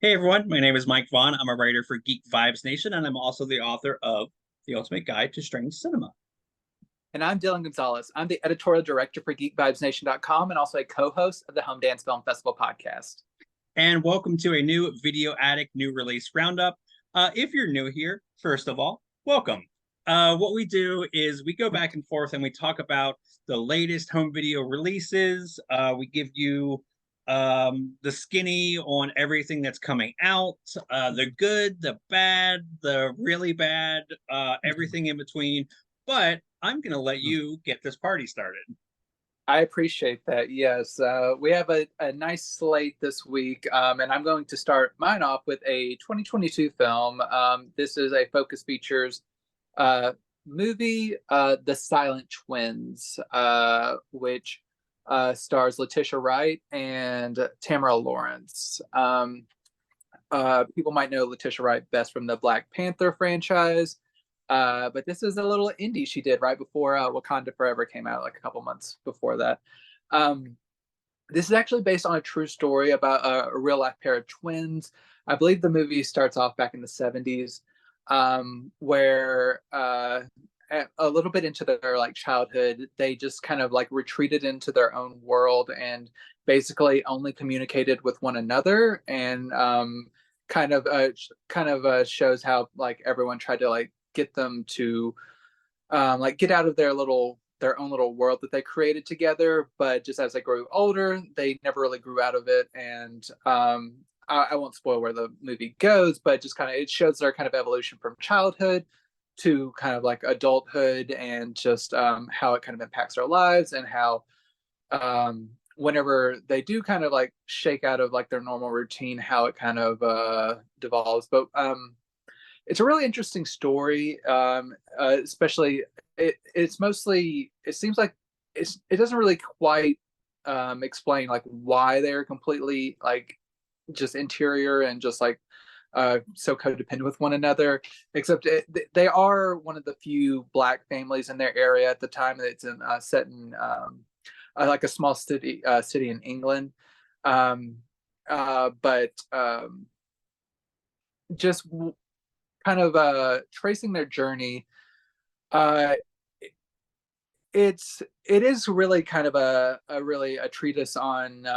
Hey everyone, my name is Mike Vaughn. I'm a writer for Geek Vibes Nation, and I'm also the author of The Ultimate Guide to Strange Cinema. And I'm Dylan Gonzalez. I'm the editorial director for GeekVibesNation.com and also a co-host of the Home Dance Film Festival podcast. And welcome to a new Video Attic new release roundup. If you're new here, first of all, welcome. What we do is we go back and forth and we talk about the latest home video releases. We give you the skinny on everything that's coming out, the good, the bad, the really bad, everything in between. But I'm going to let you get this party started. I appreciate that. Yes, we have a nice slate this week, and I'm going to start mine off with a 2022 film. This is a Focus Features uh, movie, The Silent Twins, which stars Letitia Wright and Tamara Lawrence. People might know Letitia Wright best from the Black Panther franchise. But this is a little indie she did right before Wakanda Forever came out, like a couple months before that. Um, this is actually based on a true story about a real life pair of twins. I believe the movie starts off back in the 70s, where a little bit into their like childhood, they just kind of like retreated into their own world and basically only communicated with one another, and shows how like everyone tried to like get them to like get out of their own little world that they created together. But just as they grew older, they never really grew out of it. And I won't spoil where the movie goes, but just kind of it shows their kind of evolution from childhood to kind of like adulthood, and just how it kind of impacts their lives, and how whenever they do kind of like shake out of like their normal routine, how it kind of devolves. But it's a really interesting story, especially it's mostly, it seems like it doesn't really quite explain like why they're completely like just interior and just like so codependent with one another, except they are one of the few black families in their area at the time. That it's set in like a small city in England. But just kind of tracing their journey, uh it is really kind of a treatise on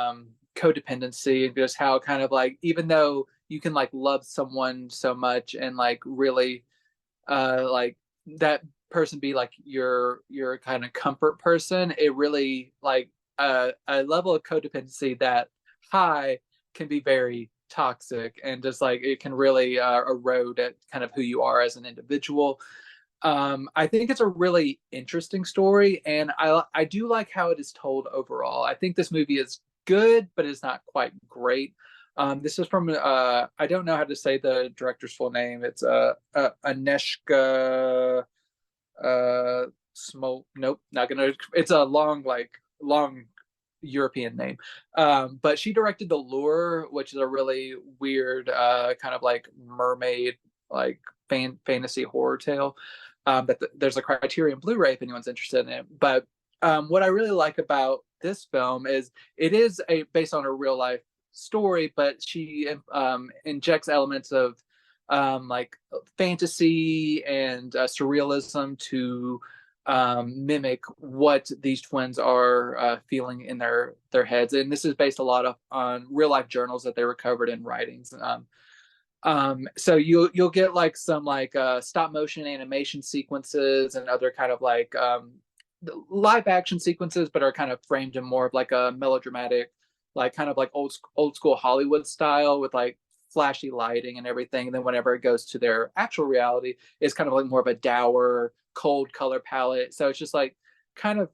codependency, and just how kind of like, even though you can like love someone so much and like really like that person be like your kind of comfort person, it really like a level of codependency that high can be very toxic, and just like it can really erode at kind of who you are as an individual. I think it's a really interesting story, and I do like how it is told overall. I think this movie is good, but it's not quite great. This is from I don't know how to say the director's full name. It's Aneshka Smoke. Nope, not gonna. It's a long European name. But she directed The Lure, which is a really weird kind of like mermaid like fantasy horror tale. There's a Criterion Blu-ray if anyone's interested in it. But what I really like about this film is it is based on a real life story, but she injects elements of like fantasy and surrealism to mimic what these twins are feeling in their heads. And this is based a lot on real life journals that they recovered in writings. So you'll get like some like stop motion animation sequences and other kind of like live action sequences, but are kind of framed in more of like a melodramatic, like kind of like old school Hollywood style with like flashy lighting and everything. And then whenever it goes to their actual reality, it's kind of like more of a dour, cold color palette. So it's just like kind of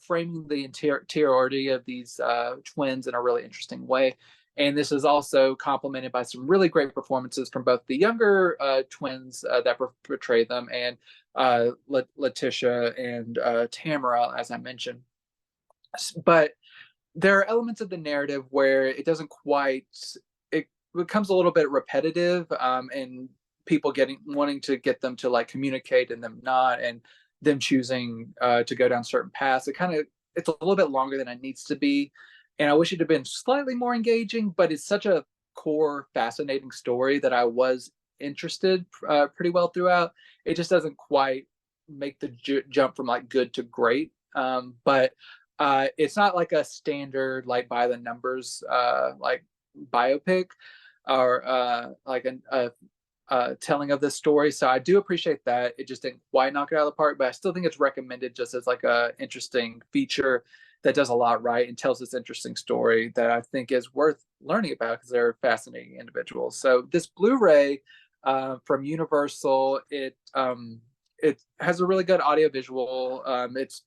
framing the interiority of these twins in a really interesting way. And this is also complemented by some really great performances from both the younger twins that portray them, and Letitia and Tamara, as I mentioned. But there are elements of the narrative where it doesn't quite, it becomes a little bit repetitive, and people wanting to get them to like communicate and them not, and them choosing to go down certain paths. It's a little bit longer than it needs to be, and I wish it had been slightly more engaging. But it's such a core fascinating story that I was interested pretty well throughout. It just doesn't quite make the jump from like good to great. But it's not like a standard like by the numbers like biopic or like a telling of this story. So I do appreciate that. It just didn't quite knock it out of the park, but I still think it's recommended just as like a interesting feature that does a lot right and tells this interesting story that I think is worth learning about because they're fascinating individuals. So this Blu-ray from Universal, it has a really good audio visual. It's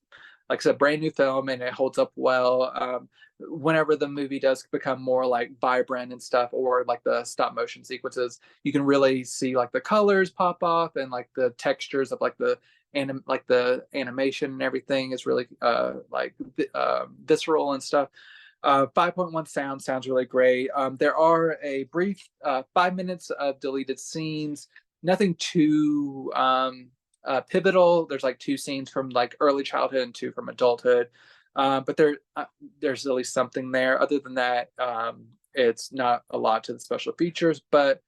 like I said, brand new film, and it holds up well. Whenever the movie does become more like vibrant and stuff, or like the stop motion sequences, you can really see like the colors pop off and like the textures of like the animation and everything is really visceral and stuff. 5.1 sounds really great. There are a brief 5 minutes of deleted scenes, nothing too pivotal. There's like 2 scenes from like early childhood and 2 from adulthood, but there's at least something there. Other than that, it's not a lot to the special features. But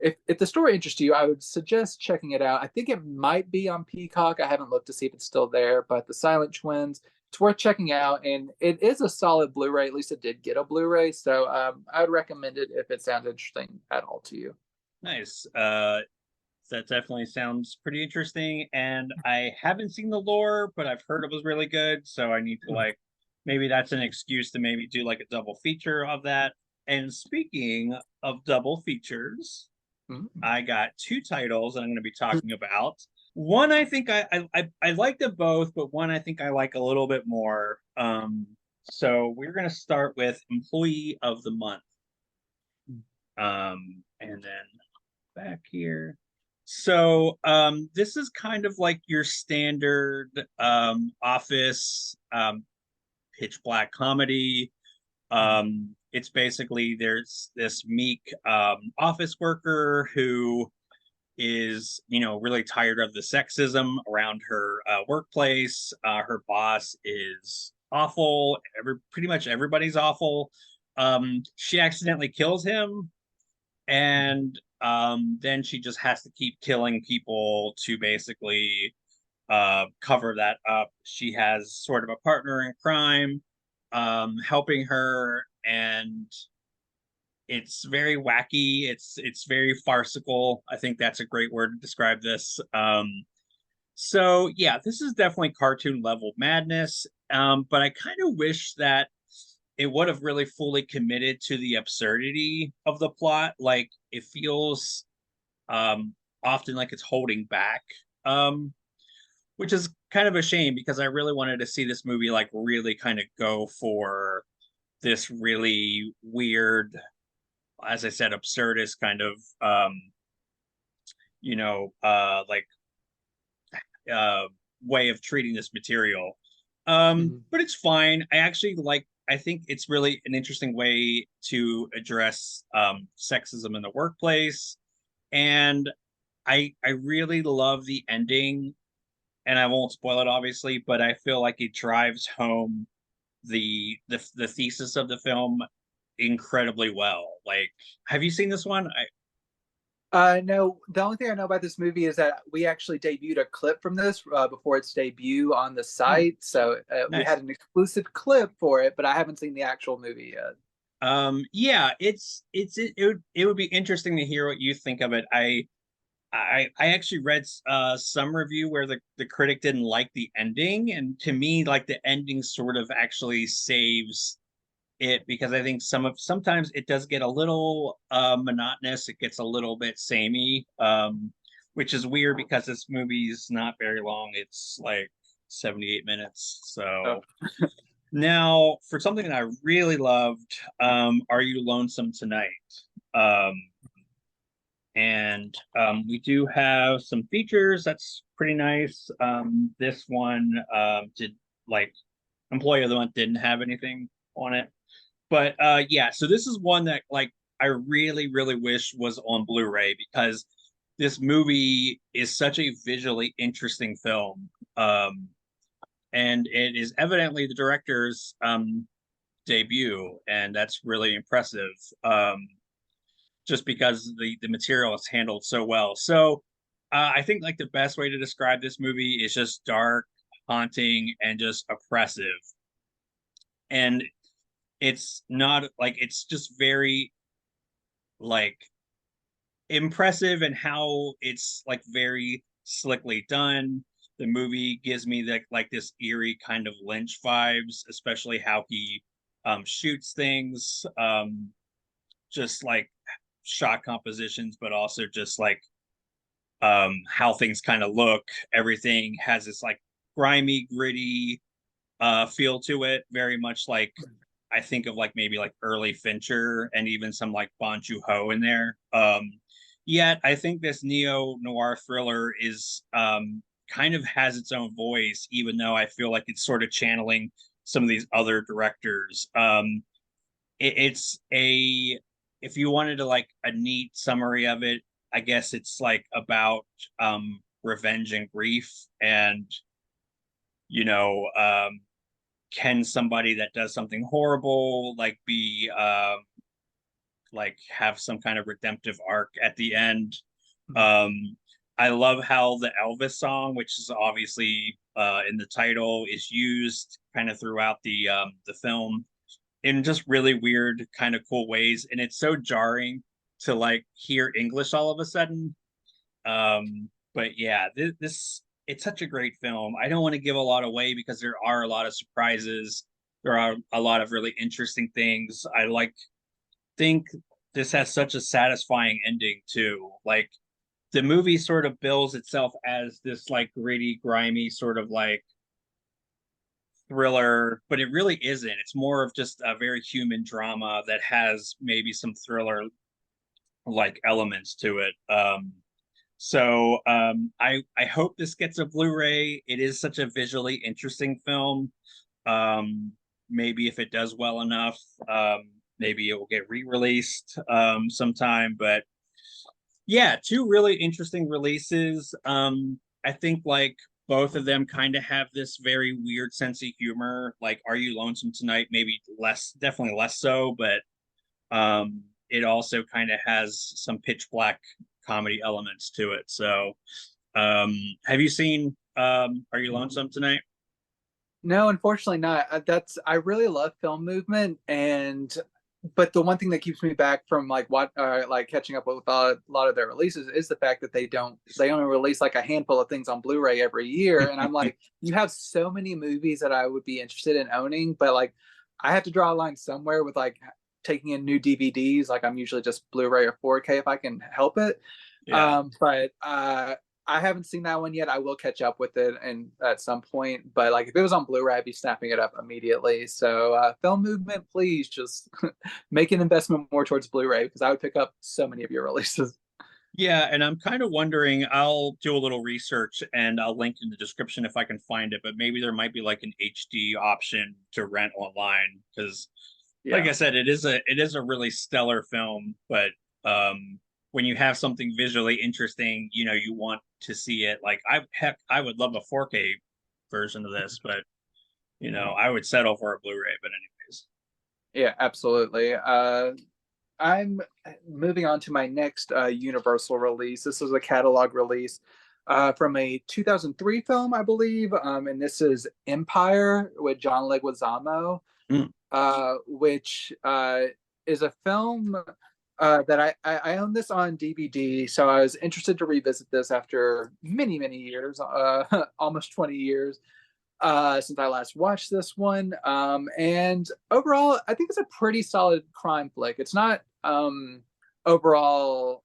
if the story interests you, I would suggest checking it out. I think it might be on Peacock. I haven't looked to see if it's still there, but the Silent Twins, it's worth checking out, and it is a solid Blu-ray. At least it did get a Blu-ray, so I would recommend it if it sounds interesting at all to you. Nice. That definitely sounds pretty interesting, and I haven't seen the lore, but I've heard it was really good, so I need to like maybe that's an excuse to maybe do like a double feature of that. And speaking of double features, I got 2 titles that I'm going to be talking about. One I think I like them both, but one I think I like a little bit more. So we're going to start with Employee of the Month. And then back here. So this is kind of like your standard office pitch black comedy. It's basically there's this meek office worker who is, you know, really tired of the sexism around her workplace. Her boss is awful. Pretty much everybody's awful. She accidentally kills him, and then she just has to keep killing people to basically cover that up. She has sort of a partner in crime helping her, and it's very wacky. It's very farcical. I think that's a great word to describe this. So yeah, this is definitely cartoon level madness. But I kind of wish that it would have really fully committed to the absurdity of the plot. Like it feels often like it's holding back, which is kind of a shame because I really wanted to see this movie like really kind of go for this really weird, as I said, absurdist kind of you know, uh way of treating this material. But it's fine. I actually like I think it's really an interesting way to address sexism in the workplace. And I really love the ending, and I won't spoil it obviously, but I feel like it drives home the thesis of the film incredibly well. Like, have you seen this one? No, the only thing I know about this movie is that we actually debuted a clip from this before its debut on the site. So we Nice. had an exclusive clip for it, but I haven't seen the actual movie yet. Yeah, it would be interesting to hear what you think of it. I actually read some review where the critic didn't like the ending, and to me, like the ending sort of actually saves it because I think sometimes it does get a little monotonous. It gets a little bit samey, which is weird because this movie is not very long. It's like 78 minutes. Oh. So now for something that I really loved, Are You Lonesome Tonight? Um, and we do have some features that's pretty nice. This one did like Employee of the Month didn't have anything on it. But yeah, so this is one that like I really, really wish was on Blu-ray because this movie is such a visually interesting film. And it is evidently the director's debut, and that's really impressive. just because the material is handled so well. So I think like the best way to describe this movie is just dark, haunting, and just oppressive. And it's not like it's just very like impressive in how it's like very slickly done. The movie gives me like this eerie kind of Lynch vibes, especially how he shoots things, just like shot compositions, but also just like how things kind of look. Everything has this like grimy, gritty feel to it, very much like I think of like maybe like early Fincher and even some like Bong Joon-ho in there. Yet I think this neo noir thriller is kind of has its own voice, even though I feel like it's sort of channeling some of these other directors. It's a if you wanted to like a neat summary of it, I guess it's like about revenge and grief, and you know, can somebody that does something horrible like be like have some kind of redemptive arc at the end. um I love how the Elvis song, which is obviously in the title, is used kind of throughout the film in just really weird kind of cool ways, and it's so jarring to like hear English all of a sudden. But yeah, this it's such a great film. I don't want to give a lot away because there are a lot of surprises. There are a lot of really interesting things. I like think this has such a satisfying ending too. Like the movie sort of bills itself as this like gritty, grimy sort of like thriller, but it really isn't. It's more of just a very human drama that has maybe some thriller like elements to it. I hope this gets a Blu-ray. It is such a visually interesting film. Maybe if it does well enough, maybe it will get re-released sometime. But yeah, two really interesting releases. I think like both of them kind of have this very weird sense of humor. Like, Are You Lonesome Tonight? Maybe less, definitely less so, but it also kind of has some pitch black comedy elements to it. So, have you seen Are You Lonesome Tonight? No, unfortunately not. That's I really love film movement, and but the one thing that keeps me back from like what like catching up with a lot of their releases is the fact that they only release like a handful of things on Blu-ray every year, and I'm like, you have so many movies that I would be interested in owning, but like I have to draw a line somewhere with like taking in new DVDs. Like I'm usually just Blu-ray or 4K if I can help it. Yeah. But I haven't seen that one yet. I will catch up with it and at some point. But like if it was on Blu-ray, I'd be snapping it up immediately. So film movement, please just make an investment more towards Blu-ray because I would pick up so many of your releases. Yeah, and I'm kind of wondering, I'll do a little research and I'll link in the description if I can find it, but maybe there might be like an HD option to rent online because like Yeah. I said, it is a really stellar film, but when you have something visually interesting, you know, you want to see it. Like I would love a 4K version of this, but you know, I would settle for a Blu-ray, but anyways. Yeah, absolutely. I'm moving on to my next Universal release. This is a catalog release from a 2003 film, I believe, and this is Empire with John Leguizamo, Mm. which is a film that I own this on DVD, so I was interested to revisit this after many, many years, almost 20 years since I last watched this one. And overall, I think it's a pretty solid crime flick. It's not overall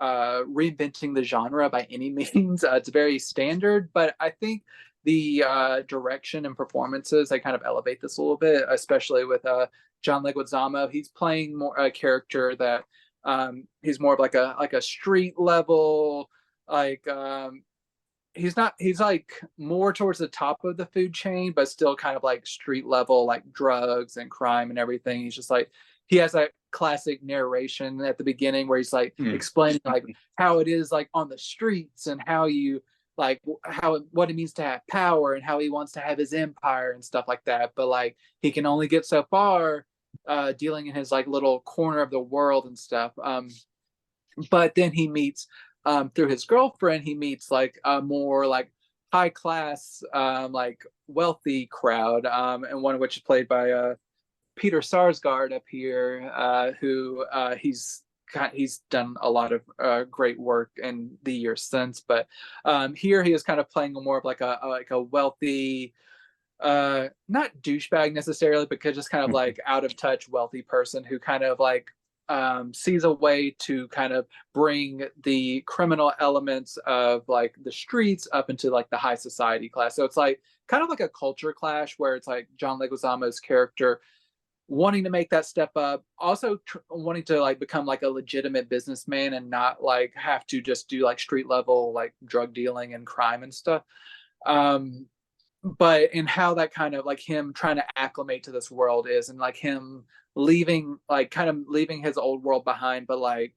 reinventing the genre by any means. It's very standard, but I think the direction and performances they kind of elevate this a little bit, especially with John Leguizamo. He's playing more a character that he's more of like a street level like he's like more towards the top of the food chain, but still kind of like street level, like drugs and crime and everything. He's just like he has that classic narration at the beginning where he's like Mm. explaining like how it is like on the streets and how you like how what it means to have power and how he wants to have his empire and stuff like that. But like he can only get so far dealing in his like little corner of the world and stuff. But then he meets through his girlfriend, he meets like a more like high class, like wealthy crowd, and one of which is played by Peter Sarsgaard up here, who he's done a lot of great work in the years since. But here he is kind of playing more of like a wealthy, not douchebag necessarily, but just kind of like out of touch wealthy person who kind of like sees a way to kind of bring the criminal elements of like the streets up into like the high society class. So it's like kind of like a culture clash where it's like John Leguizamo's character wanting to make that step up, also wanting to like become like a legitimate businessman and not like have to just do like street level like drug dealing and crime and stuff. But in how that kind of like him trying to acclimate to this world is, and like him leaving, like kind of leaving his old world behind, but like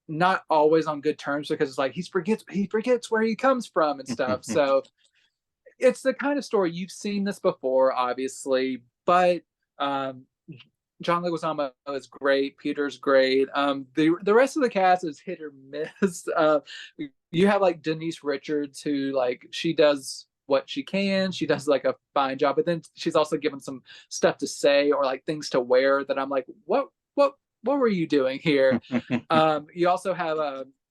not always on good terms, because it's like he forgets where he comes from and stuff. So it's the kind of story you've seen this before, obviously, but John Leguizamo is great. Peter's great. The rest of the cast is hit or miss. You have like Denise Richards, who like she does what she can. She does like a fine job, but then she's also given some stuff to say or like things to wear that I'm like, what were you doing here? You also have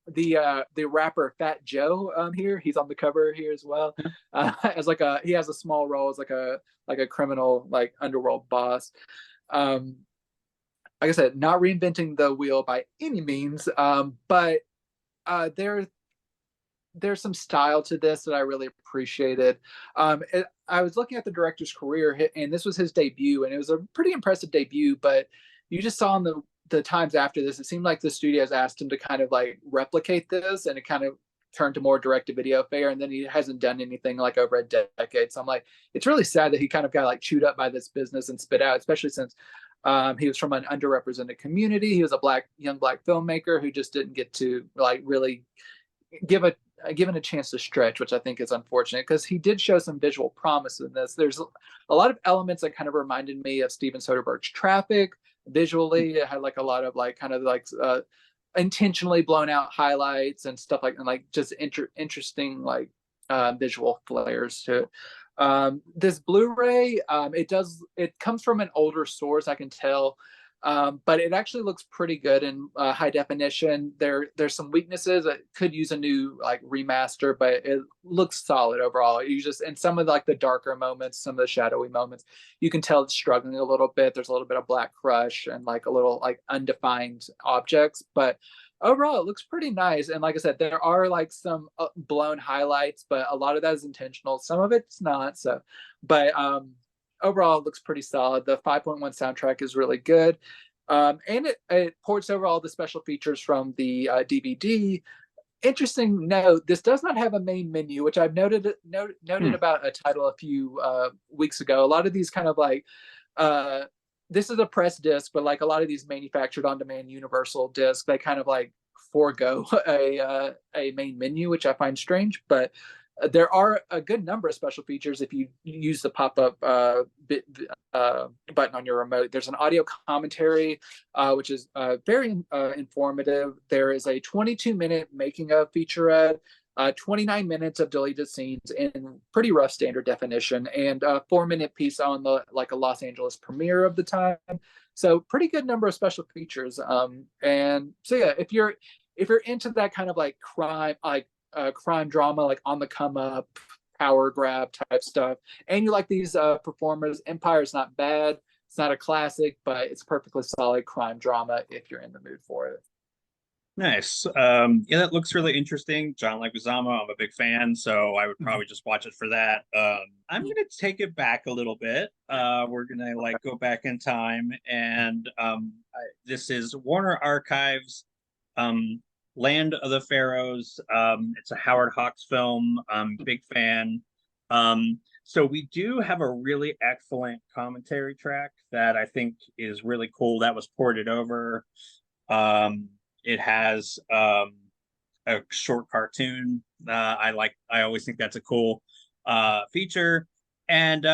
the rapper Fat Joe here. He's on the cover here as well. As like he has a small role as like a criminal like underworld boss. Like I said, not reinventing the wheel by any means, but there's some style to this that I really appreciated. I was looking at the director's career, and this was his debut, and it was a pretty impressive debut. But you just saw in the times after this, it seemed like the studios asked him to kind of like replicate this, and it kind of turned to more direct-to-video fare. And then he hasn't done anything like over a decade. So I'm like, it's really sad that he kind of got like chewed up by this business and spit out, especially since he was from an underrepresented community. He was a young black filmmaker who just didn't get to like really given a chance to stretch, which I think is unfortunate, because he did show some visual promise in this. There's a lot of elements that kind of reminded me of Steven Soderbergh's Traffic. Visually, it had like a lot of like kind of like intentionally blown out highlights and stuff like, and like just interesting like visual flares to it. This Blu-ray, it comes from an older source, I can tell. But it actually looks pretty good in high definition. There's some weaknesses that could use a new like remaster, but it looks solid overall. You just, in some of like the darker moments, some of the shadowy moments, you can tell it's struggling a little bit. There's a little bit of black crush and like a little like undefined objects, but overall it looks pretty nice. And like I said, there are like some blown highlights, but a lot of that is intentional. Some of it's not. So, but overall, it looks pretty solid. The 5.1 soundtrack is really good. And it ports over all the special features from the DVD. Interesting note, this does not have a main menu, which I've noted about a title a few weeks ago. A lot of these kind of like, this is a press disc, but like a lot of these manufactured on-demand Universal discs, they kind of like forego a main menu, which I find strange, but there are a good number of special features if you use the pop-up button on your remote. There's an audio commentary, which is very informative. There is a 22-minute making of featurette, 29 minutes of deleted scenes in pretty rough standard definition, and a 4-minute piece on the like a Los Angeles premiere of the time. So pretty good number of special features. And so yeah, if you're into that kind of like crime drama, like on the come up, power grab type stuff, and you like these performers, Empire's not bad. It's not a classic, but it's perfectly solid crime drama if you're in the mood for it. Nice. Yeah, that looks really interesting. John Leguizamo, I'm a big fan, so I would probably just watch it for that. I'm gonna take it back a little bit. We're gonna like go back in time, and this is Warner Archives, Land of the Pharaohs. It's a Howard Hawks film. I'm a big fan. So we do have a really excellent commentary track that I think is really cool that was ported over. It has a short cartoon. I always think that's a cool feature. And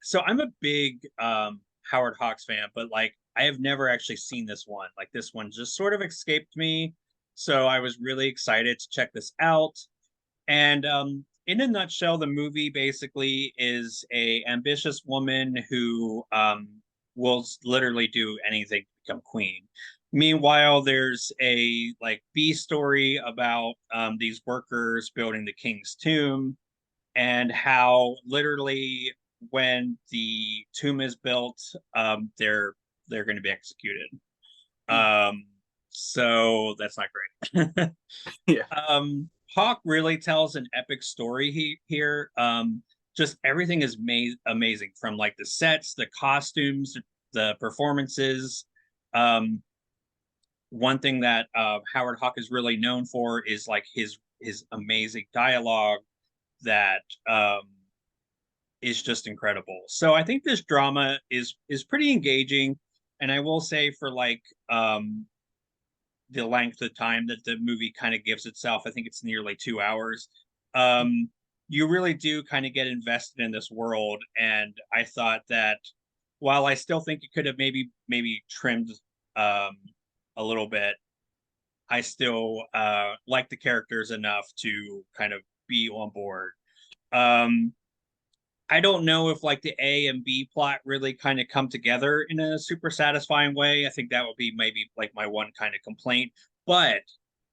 so I'm a big Howard Hawks fan, but like I have never actually seen this one. Like this one just sort of escaped me. So I was really excited to check this out. And in a nutshell, the movie basically is a ambitious woman who will literally do anything to become queen. Meanwhile, there's a like B story about these workers building the king's tomb, and how literally when the tomb is built, they're going to be executed. So that's not great. Yeah. Hawk really tells an epic story here. Just everything is amazing, from like the sets, the costumes, the performances. One thing that Howard Hawk is really known for is like his amazing dialogue that is just incredible. So I think this drama is pretty engaging, and I will say for like the length of time that the movie kind of gives itself, I think it's nearly 2 hours. You really do kind of get invested in this world, and I thought that while I still think it could have maybe trimmed a little bit, I still like the characters enough to kind of be on board. I don't know if like the A and B plot really kind of come together in a super satisfying way. I think that would be maybe like my one kind of complaint. But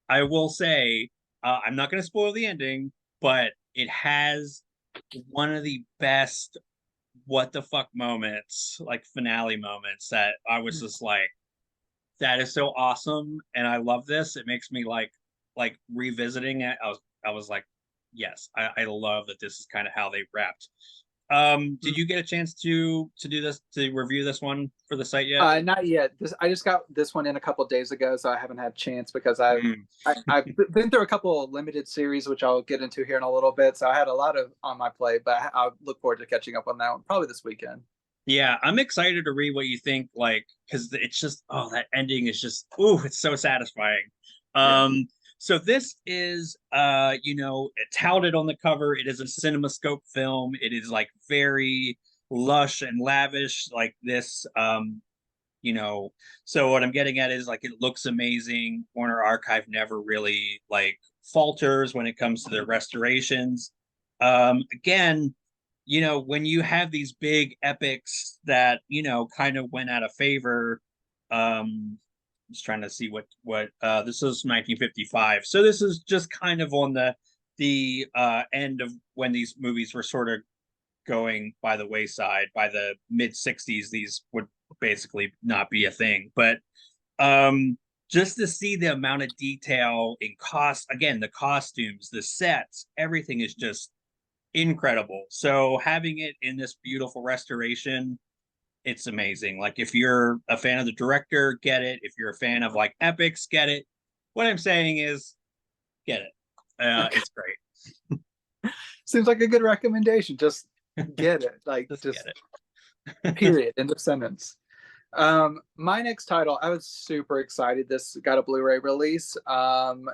I will say, I'm not going to spoil the ending, but it has one of the best what the fuck moments, like finale moments, that I was just like, that is so awesome, and I love this. It makes me like revisiting it. I was like, yes, I love that this is kind of how they wrapped. Did you get a chance to do this, to review this one for the site yet? Not yet. I just got this one in a couple of days ago, so I haven't had a chance because I've been through a couple of limited series, which I'll get into here in a little bit. So I had a lot of on my plate, but I look forward to catching up on that one probably this weekend. Yeah, I'm excited to read what you think, like, because it's just, oh, that ending is just, ooh, it's so satisfying. Yeah. So this is touted on the cover. It is a CinemaScope film. It is like very lush and lavish, like this. So what I'm getting at is like it looks amazing. Warner Archive never really like falters when it comes to their restorations. Again, when you have these big epics that kind of went out of favor. Just trying to see what this is 1955. So this is just kind of on the end of when these movies were sort of going by the wayside. By the mid 60s, these would basically not be a thing. But just to see the amount of detail in again, the costumes, the sets, everything is just incredible. So having it in this beautiful restoration, it's amazing. Like if you're a fan of the director, get it. If you're a fan of like epics, get it. What I'm saying is, get it. It's great. Seems like a good recommendation. Just get it. Like just get it. Period. End of sentence. My next title, I was super excited. This got a Blu-ray release.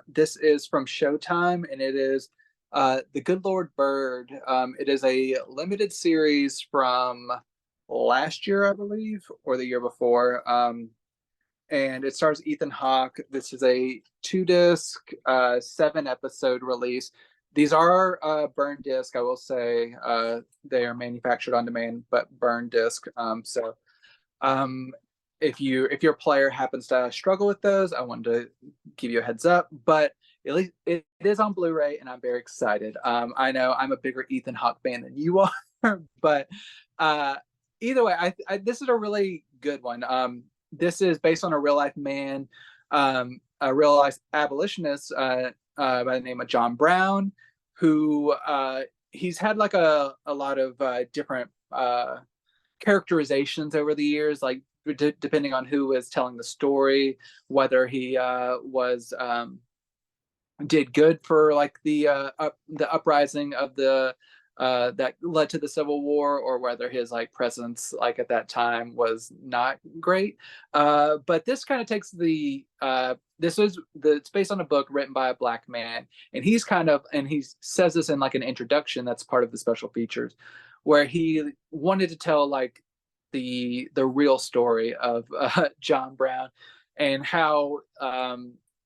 This is from Showtime, and it is The Good Lord Bird. It is a limited series from last year, I believe, or the year before. And it stars Ethan Hawke. This is a 2-disc, 7-episode release. These are burn disc, I will say. They are manufactured on demand, but burn disc. If your player happens to struggle with those, I wanted to give you a heads up. But at least it is on Blu-ray, and I'm very excited. I know I'm a bigger Ethan Hawke fan than you are, but either way, this is a really good one. This is based on a real life man, a real life abolitionist by the name of John Brown, who he's had like a lot of different characterizations over the years, like depending on who is telling the story, whether he did good for like the uprising of the that led to the Civil War, or whether his like presence like at that time was not great. But this kind of takes it's based on a book written by a Black man, and he says this in like an introduction that's part of the special features, where he wanted to tell like the real story of John Brown, and how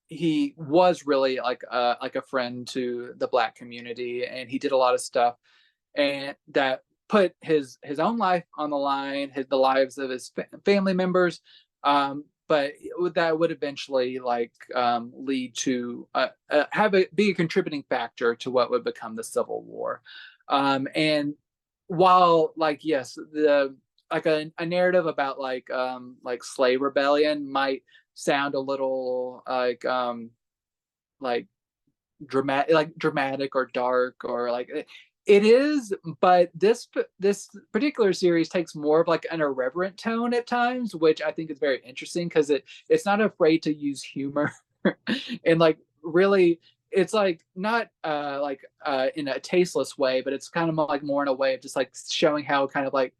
he was really like a friend to the Black community, and he did a lot of stuff and that put his own life on the line, the lives of his family members, but that would eventually like lead to be a contributing factor to what would become the Civil War. And while like yes, the like a narrative about like slave rebellion might sound a little like dramatic or dark or like it is, but this particular series takes more of like an irreverent tone at times, which I think is very interesting because it's not afraid to use humor and like really it's like not in a tasteless way, but it's kind of like more in a way of just like showing how kind of like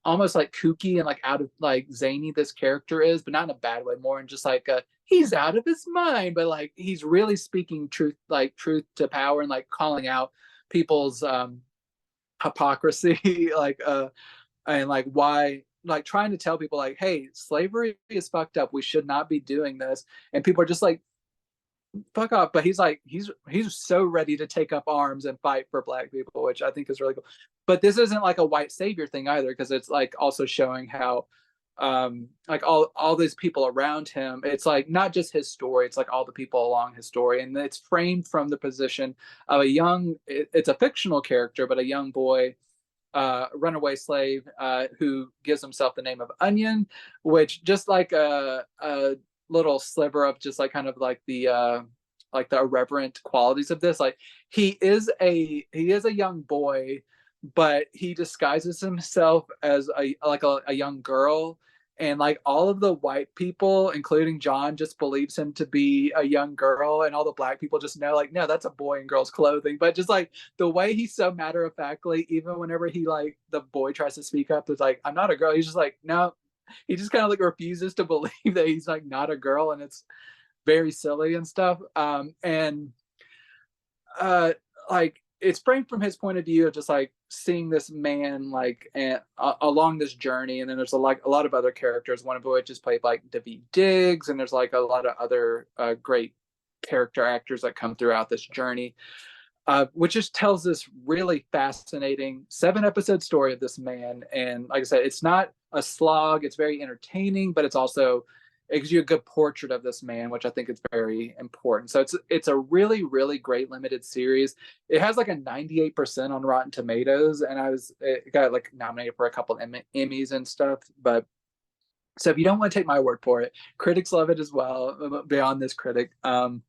almost like kooky and like out of like zany this character is, but not in a bad way, more in just like he's out of his mind, but like he's really speaking truth to power and like calling out people's hypocrisy like and like why, like trying to tell people like, hey, slavery is fucked up, we should not be doing this, and people are just like fuck off. But he's like he's so ready to take up arms and fight for Black people, which I think is really cool. But this isn't like a white savior thing either, because it's like also showing how like all these people around him, it's like not just his story, it's like all the people along his story, and it's framed from the position of a young, it's a fictional character, but a young boy, runaway slave, who gives himself the name of Onion, which just like a little sliver of just like kind of like the irreverent qualities of this, like he is a young boy, but he disguises himself as a young girl, and like all of the white people including John just believes him to be a young girl, and all the Black people just know like no, that's a boy in girl's clothing. But just like the way he's so matter of factly, even whenever he like the boy tries to speak up, it's like I'm not a girl, he's just like no, he just kind of like refuses to believe that he's like not a girl, and it's very silly and stuff. And like it's framed from his point of view of just like seeing this man like along this journey, and then there's a lot of other characters, one of which is played by Daveed Diggs, and there's like a lot of other great character actors that come throughout this journey, which just tells this really fascinating 7-episode story of this man. And like I said, it's not a slog, it's very entertaining, but it's also, it gives you a good portrait of this man, which I think is very important. So it's a really, really great limited series. It has like a 98% on Rotten Tomatoes, and it got like nominated for a couple Emmys and stuff. But so if you don't want to take my word for it, critics love it as well, beyond this critic. And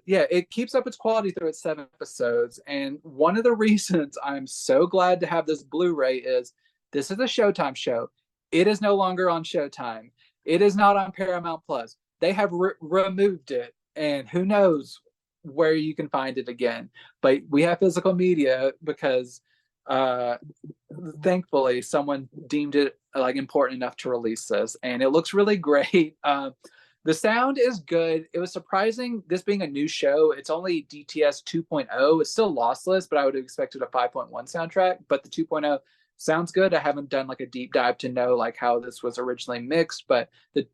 yeah, it keeps up its quality through its 7 episodes. And one of the reasons I'm so glad to have this Blu-ray is this is a Showtime show. It is no longer on Showtime. It is not on Paramount Plus. They have removed it, and who knows where you can find it again. But we have physical media because thankfully someone deemed it like important enough to release this, and it looks really great. The sound is good. It was surprising, this being a new show. It's only DTS 2.0. It's still lossless, but I would have expected a 5.1 soundtrack. But the 2.0 sounds good. I haven't done like a deep dive to know like how this was originally mixed, but the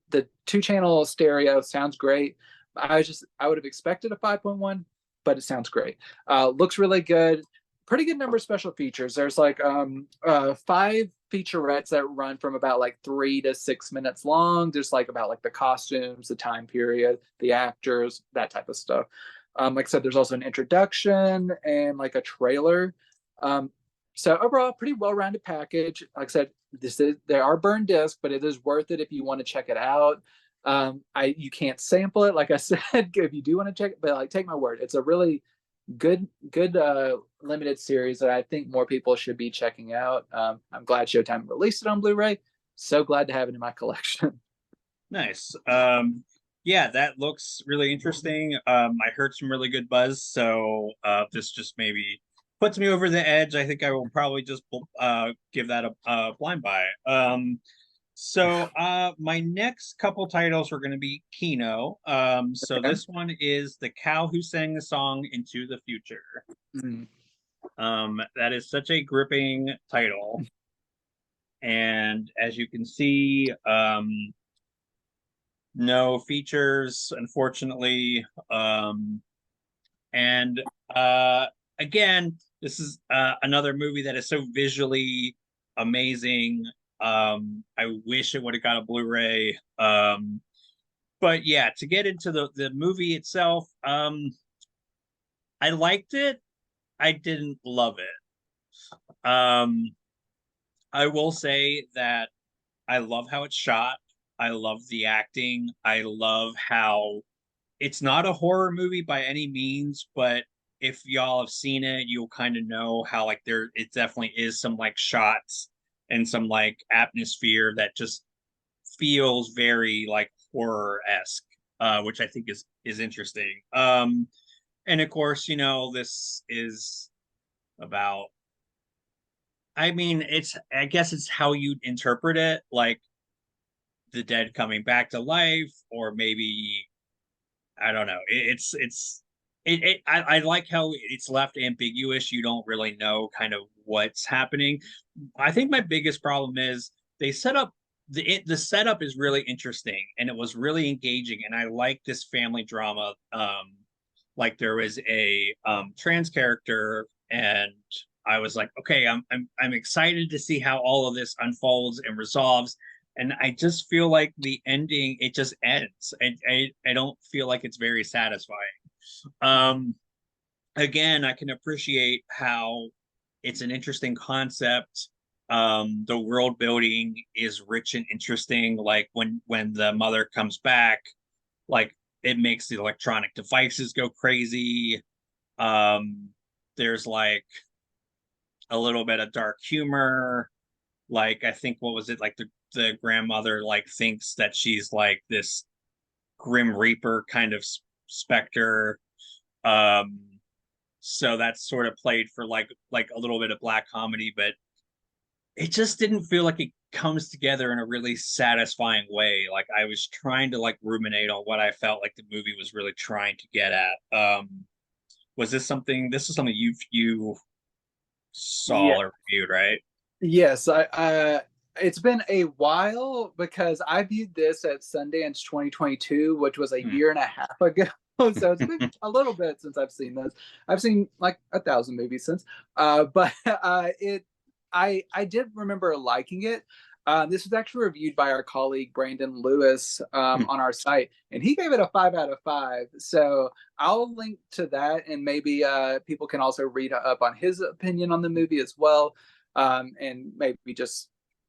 2-channel stereo sounds great. I would have expected a 5.1, but it sounds great. Looks really good. Pretty good number of special features. There's like 5 featurettes that run from about like 3 to 6 minutes long. There's like about like the costumes, the time period, the actors, that type of stuff. Like I said, there's also an introduction and like a trailer. So overall, pretty well-rounded package. Like I said, there are burned discs, but it is worth it if you want to check it out. You can't sample it, like I said, if you do want to check it, but like take my word, it's a really good limited series that I think more people should be checking out. I'm glad Showtime released it on Blu-ray. So glad to have it in my collection. Nice. Yeah, that looks really interesting. I heard some really good buzz, so this just maybe puts me over the edge. I think I will probably just give that a blind buy. So my next couple titles are going to be Kino. So Okay. this one is The Cow Who Sang the Song Into the Future. Mm. That is such a gripping title. And as you can see, no features, unfortunately. And again, this is another movie that is so visually amazing. I wish it would have got a Blu-ray. But yeah, to get into the movie itself, I liked it. I didn't love it. I will say that I love how it's shot. I love the acting. I love how it's not a horror movie by any means, but if y'all have seen it, you'll kind of know how like there it definitely is some like shots and some like atmosphere that just feels very like horror-esque, which I think is interesting. And of course, you know, this is about I mean, it's I guess it's how you interpret it, like the dead coming back to life, or maybe I don't know. I like how it's left ambiguous. You don't really know kind of what's happening. I think my biggest problem is they set up the setup is really interesting and it was really engaging and I like this family drama. Like there was a trans character and I was like, okay, I'm excited to see how all of this unfolds and resolves and I just feel like the ending it just ends. I don't feel like it's very satisfying. Um, Again, I can appreciate how it's an interesting concept. The world building is rich and interesting. Like when the mother comes back, like it makes the electronic devices go crazy. Um, there's like a little bit of dark humor. Like I think what was it like the grandmother like thinks that she's like this grim reaper kind of specter. Um, so that's sort of played for like a little bit of black comedy, but it just didn't feel like it comes together in a really satisfying way. Like I was trying to like ruminate on what I felt like the movie was really trying to get at. Was this is something you Yeah. saw or reviewed, right? Yes, it's been a while because I viewed this at Sundance 2022, which was a Hmm. year and a half ago. So it's been a little bit since I've seen this. I've seen like 1,000 movies since, but I did remember liking it. This was actually reviewed by our colleague Brandon Lewis on our site, and he gave it a 5 out of 5. So I'll link to that, and maybe people can also read up on his opinion on the movie as well, and maybe just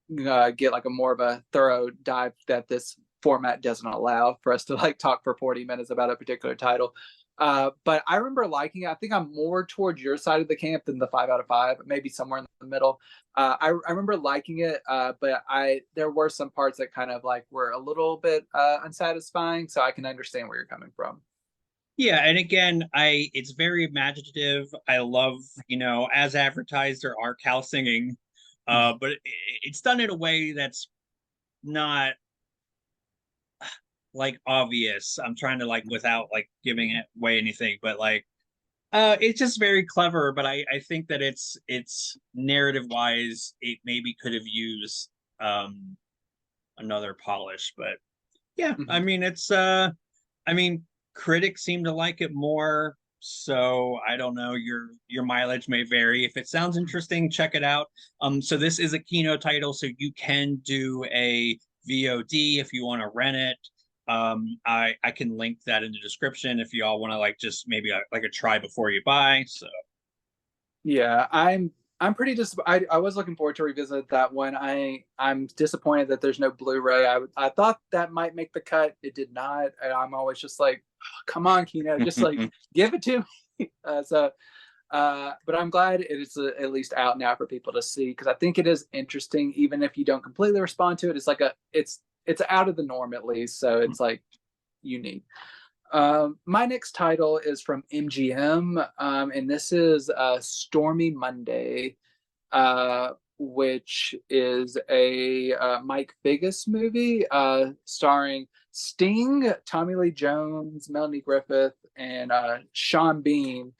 get like a more of a thorough dive that this format doesn't allow for us to like talk for 40 minutes about a particular title. But I remember liking it. I think I'm more towards your side of the camp than the 5 out of 5, maybe somewhere in the middle. I remember liking it, but there were some parts that kind of like were a little bit unsatisfying. So I can understand where you're coming from. Yeah, and again, I it's very imaginative. I love, you know, as advertised, there are cow singing, but it's done in a way that's not like obvious. I'm trying to like without like giving it away anything, but like it's just very clever, but I think that it's narrative wise, it maybe could have used um another polish, but yeah, I Mhm. mean I mean critics seem to like it more, so I don't know, your mileage may vary. If it sounds interesting, check it out. So this is a Kino title, so you can do a VOD if you want to rent it. I can link that in the description if you all want to like just maybe like a try before you buy. So Yeah, I'm pretty I was looking forward to revisit that one. I'm disappointed that there's no Blu-ray. I thought that might make the cut. It did not. And I'm always just like, "Oh, come on, Kino, just like give it to me." But I'm glad it is at least out now for people to see because I think it is interesting, even if you don't completely respond to it. It's like it's out of the norm at least, so it's like unique. My next title is from MGM, and this is Stormy Monday, which is a Mike Figgis movie starring Sting, Tommy Lee Jones, Melanie Griffith, and Sean Bean.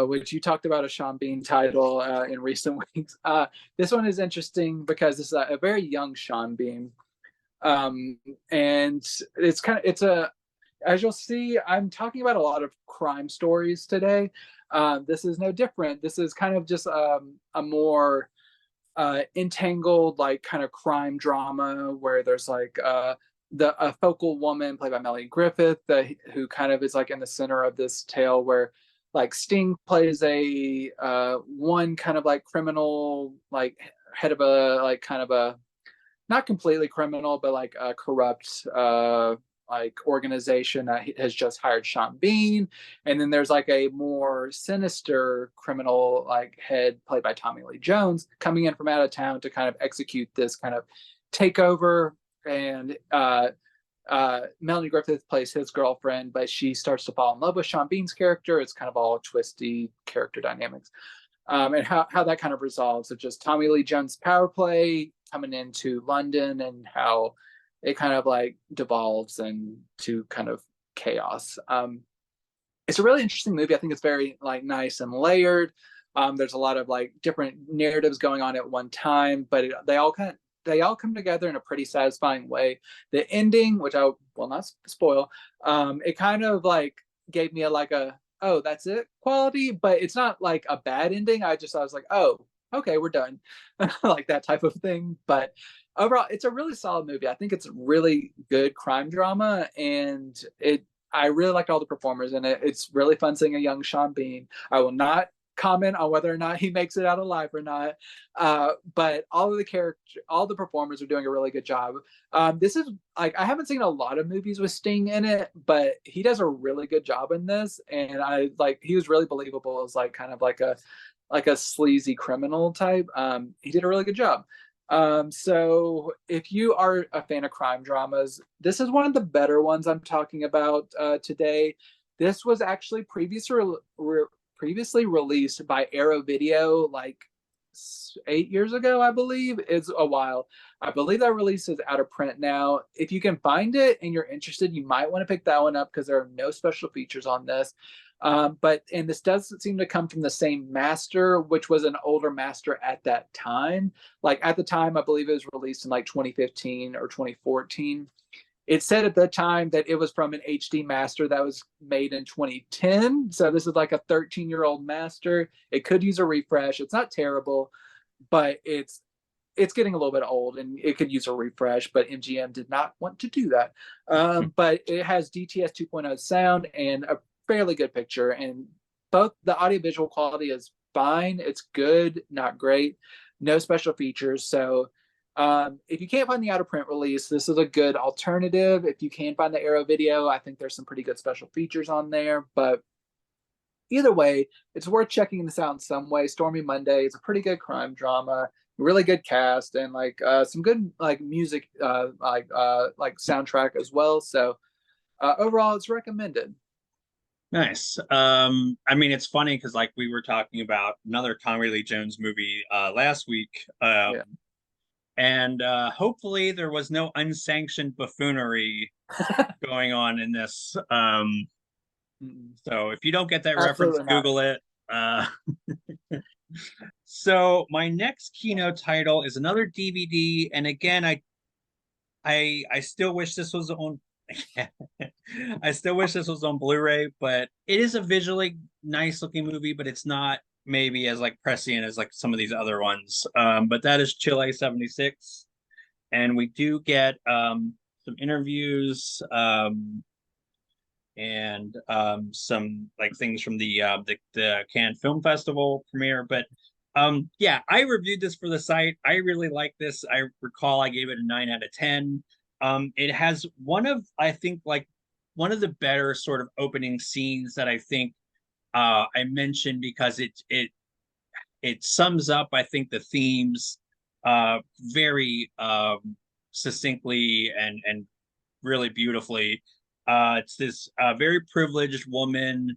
which you talked about a Sean Bean title in recent weeks. This one is interesting because this is a very young Sean Bean. And it's a, as you'll see, I'm talking about a lot of crime stories today. This is no different. This is kind of just a more entangled, like, kind of crime drama where there's like a focal woman played by Melanie Griffith who kind of is like in the center of this tale, where like Sting plays a one kind of like criminal, like head of a like kind of a not completely criminal, but like a corrupt like organization that has just hired Sean Bean. And then there's like a more sinister criminal like head played by Tommy Lee Jones coming in from out of town to kind of execute this kind of takeover. And Melanie Griffith plays his girlfriend, but she starts to fall in love with Sean Bean's character. It's kind of all twisty character dynamics. And how that kind of resolves of just Tommy Lee Jones' power play coming into London, and how it kind of like devolves into kind of chaos. It's a really interesting movie. I think it's very like nice and layered. There's a lot of like different narratives going on at one time, but they all come together in a pretty satisfying way. The ending, which I will not spoil, it kind of like gave me a oh, that's it quality, but it's not like a bad ending. I was like, oh, okay, we're done. Like that type of thing. But overall, it's a really solid movie. I think it's really good crime drama, and I really liked all the performers in it. It's really fun seeing a young Sean Bean. I will not comment on whether or not he makes it out alive or not, but all the performers are doing a really good job. This is like, I haven't seen a lot of movies with Sting in it, but he does a really good job in this, and he was really believable as like kind of like a sleazy criminal type. He did a really good job. So if you are a fan of crime dramas, this is one of the better ones I'm talking about today. This was actually previously released by Arrow Video like 8 years ago, I believe. It's a while. I believe that release is out of print now. If you can find it and you're interested, you might want to pick that one up because there are no special features on this. And this does seem to come from the same master, which was an older master at that time. Like at the time, I believe it was released in like 2015 or 2014. It said at the time that it was from an HD master that was made in 2010. So this is like a 13-year-old master. It could use a refresh. It's not terrible, but it's getting a little bit old and it could use a refresh, but MGM did not want to do that. But it has DTS 2.0 sound and a fairly good picture, and both the audiovisual quality is fine. It's good, not great. No special features. So if you can't find the out of print release, this is a good alternative. If you can find the Arrow Video, I think there's some pretty good special features on there. But either way, it's worth checking this out in some way. Stormy Monday, it's a pretty good crime drama, really good cast, and like some good like music, like soundtrack as well. So overall, it's recommended. Nice. I mean, it's funny because like we were talking about another Tommy Lee Jones movie last week. Yeah. And hopefully there was no unsanctioned buffoonery going on in this. So if you don't get that reference, Google it. So my next Kino title is another DVD, and again, I still wish this was on. I still wish this was on Blu-ray, but it is a visually nice looking movie, but it's not maybe as like prescient as like some of these other ones. But that is Chile 76. And we do get some interviews and some like things from the Cannes Film Festival premiere. But yeah, I reviewed this for the site. I really like this. I recall I gave it a 9 out of 10. It has I think like one of the better sort of opening scenes that I think I mentioned because it sums up, I think, the themes very succinctly and really beautifully. It's this very privileged woman.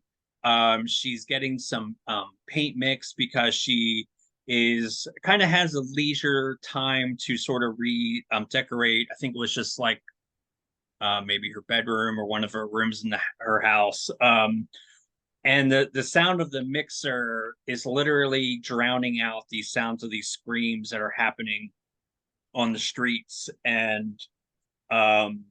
She's getting some paint mix because she is kind of has a leisure time to sort of decorate. I think it was just like maybe her bedroom or one of her rooms in her house. and the sound of the mixer is literally drowning out these sounds of these screams that are happening on the streets. And um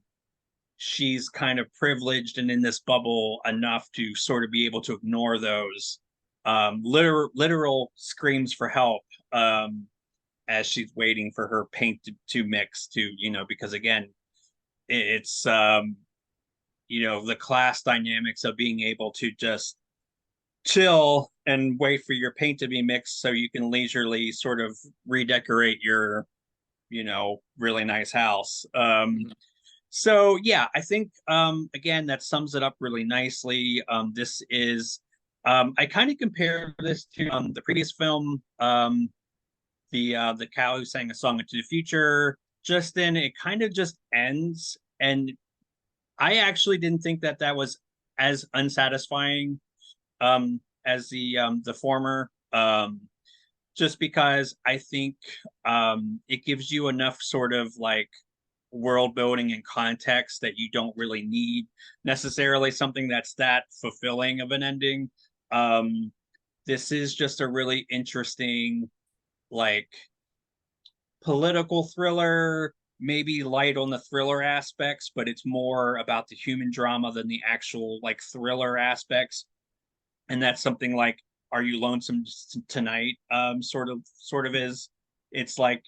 she's kind of privileged and in this bubble enough to sort of be able to ignore those literal screams for help, as she's waiting for her paint to mix, to, because again, it's the class dynamics of being able to just chill and wait for your paint to be mixed so you can leisurely sort of redecorate your really nice house. So yeah, I think again, that sums it up really nicely. This is I kind of compare this to the previous film, the cow who sang a song into the future. Just then, it kind of just ends, and I actually didn't think that that was as unsatisfying as the former. Just because I think it gives you enough sort of like world building and context that you don't really need necessarily something that's that fulfilling of an ending. Um, this is just a really interesting, like, political thriller, maybe light on the thriller aspects, but it's more about the human drama than the actual like thriller aspects. And that's something like Are You Lonesome Tonight sort of is. It's like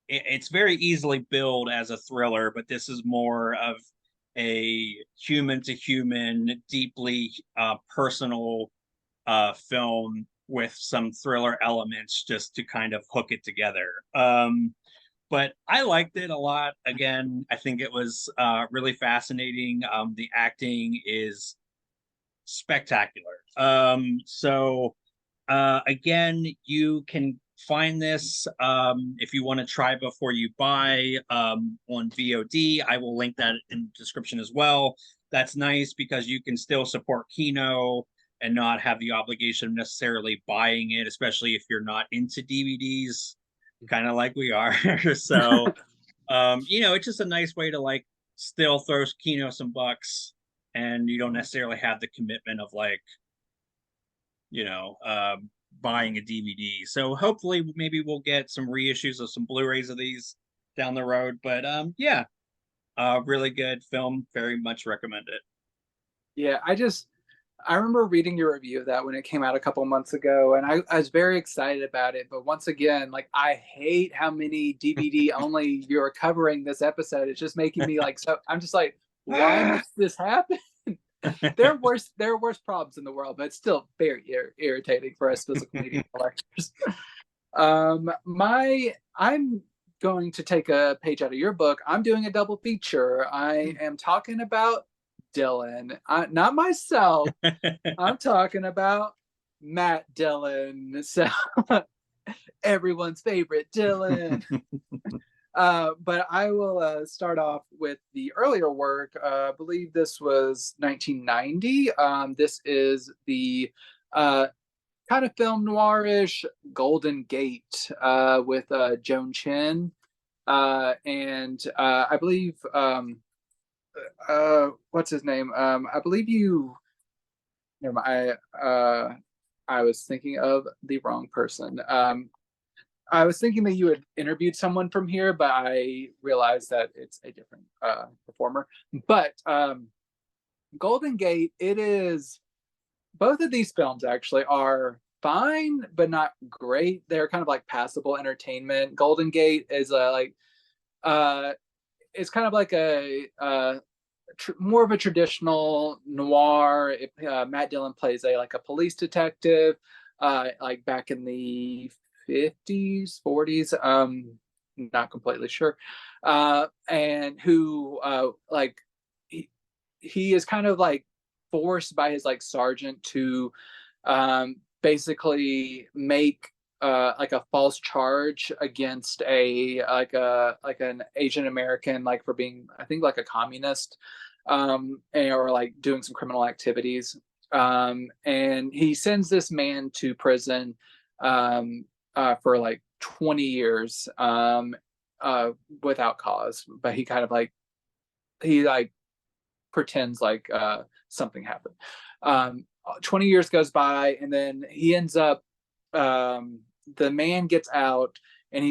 it's very easily billed as a thriller, but this is more of a human to human, deeply personal film with some thriller elements just to kind of hook it together. But I liked it a lot. Again, I think it was really fascinating. The acting is spectacular. Again, you can find this if you want to try before you buy on VOD. I will link that in the description as well. That's nice because you can still support Kino and not have the obligation of necessarily buying it, especially if you're not into DVDs, kind of like we are. So, it's just a nice way to like still throw Kino some bucks, and you don't necessarily have the commitment of like, you know, buying a DVD. So hopefully maybe we'll get some reissues of some Blu-rays of these down the road. But yeah, really good film. Very much recommend it. Yeah, I remember reading your review of that when it came out a couple months ago, and I was very excited about it. But once again, like I hate how many DVD only you're covering this episode. It's just making me like so. I'm just like, why must this happen? There are worse problems in the world, but it's still very irritating for us physical media collectors. I'm going to take a page out of your book. I'm doing a double feature. I am talking about Dillion, not myself. I'm talking about Matt Dillon, so everyone's favorite Dillion. But I will start off with the earlier work. I believe this was 1990. This is the kind of film noirish Golden Gate with Joan Chen. And I believe, what's his name? I believe you, never mind, I was thinking of the wrong person. I was thinking that you had interviewed someone from here, but I realized that it's a different performer. But Golden Gate, it is, both of these films actually are fine, but not great. They're kind of like passable entertainment. Golden Gate is it's kind of like a more of a traditional noir. Matt Dillon plays a police detective, like back in the 50s, 40s, not completely sure, and who he is kind of like forced by his like sergeant to basically make like a false charge against an Asian American, like for being, I think, like a communist, or like doing some criminal activities, and he sends this man to prison for like 20 years without cause, but he kind of like pretends like something happened. 20 years goes by, and then he ends up, the man gets out, and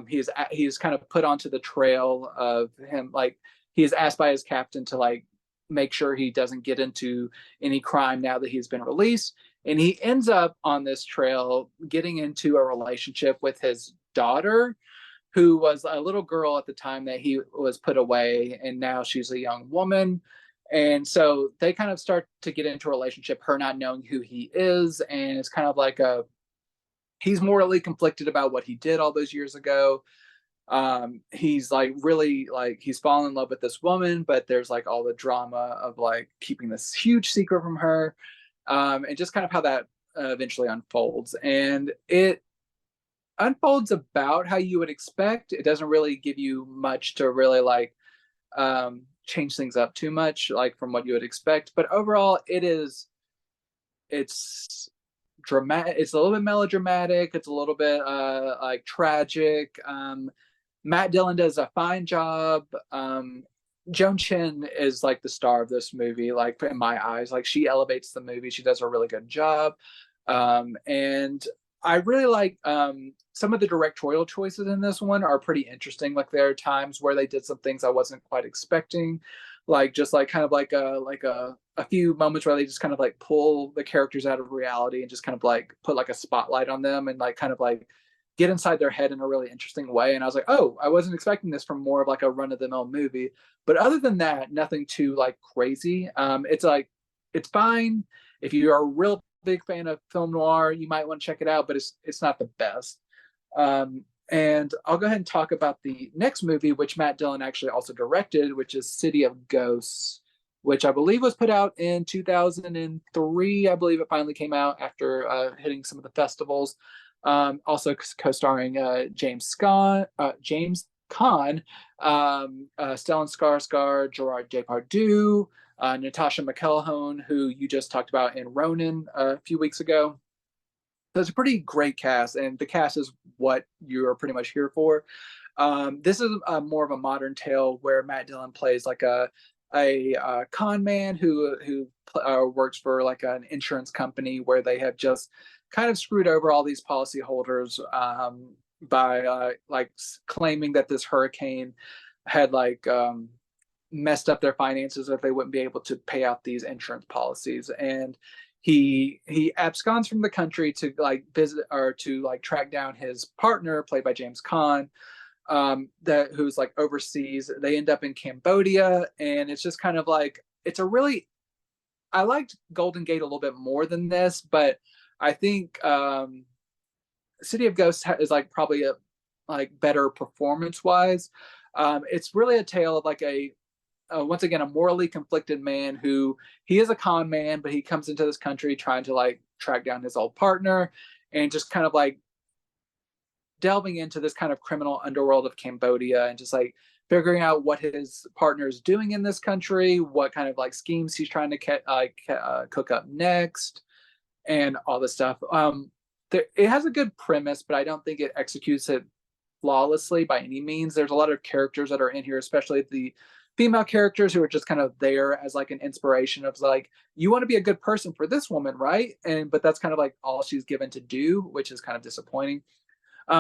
he's kind of put onto the trail of him. Like, he is asked by his captain to like make sure he doesn't get into any crime now that he's been released. And he ends up on this trail getting into a relationship with his daughter, who was a little girl at the time that he was put away, and now she's a young woman. And so they kind of start to get into a relationship, her not knowing who he is, and it's kind of like he's morally conflicted about what he did all those years ago. He's like really like he's fallen in love with this woman, but there's like all the drama of like keeping this huge secret from her, and just kind of how that eventually unfolds. And it unfolds about how you would expect. It doesn't really give you much to really like change things up too much, like from what you would expect. But overall, it's dramatic. It's a little bit melodramatic. It's a little bit like tragic. Matt Dillon does a fine job. Joan Chen is like the star of this movie, like in my eyes. Like, she elevates the movie. She does a really good job. And I really like some of the directorial choices in this one are pretty interesting. Like, there are times where they did some things I wasn't quite expecting, like just like kind of like a few moments where they just kind of like pull the characters out of reality and just kind of like put like a spotlight on them and like kind of like get inside their head in a really interesting way. And I was like, oh, I wasn't expecting this from more of like a run-of-the-mill movie. But other than that, nothing too like crazy. It's like, it's fine. If you are a real big fan of film noir, you might want to check it out, but it's not the best. And I'll go ahead and talk about the next movie, which Matt Dillon actually also directed, which is City of Ghosts, which I believe was put out in 2003. I believe it finally came out after hitting some of the festivals. Also co-starring James Caan, Stellan Skarsgård, Gerard Depardieu, Natasha McElhone, who you just talked about in Ronin a few weeks ago. So it's a pretty great cast, and the cast is what you're pretty much here for. This is more of a modern tale where Matt Dillon plays like a con man who works for like an insurance company where they have just kind of screwed over all these policyholders by like claiming that this hurricane had like messed up their finances, that they wouldn't be able to pay out these insurance policies. And he absconds from the country to like visit or to like track down his partner, played by James Caan, that who's like overseas. They end up in Cambodia, and it's just kind of like, it's a really, I liked Golden Gate a little bit more than this, but I think City of Ghosts is like probably a like better performance wise. It's really a tale of like once again, a morally conflicted man who, he is a con man, but he comes into this country trying to like track down his old partner, and just kind of like delving into this kind of criminal underworld of Cambodia, and just like figuring out what his partner is doing in this country, what kind of like schemes he's trying to cook up next, and all this stuff. It has a good premise, but I don't think it executes it flawlessly by any means. There's a lot of characters that are in here, especially the female characters, who are just kind of there as like an inspiration of like, you want to be a good person for this woman, right? But that's kind of like all she's given to do, which is kind of disappointing.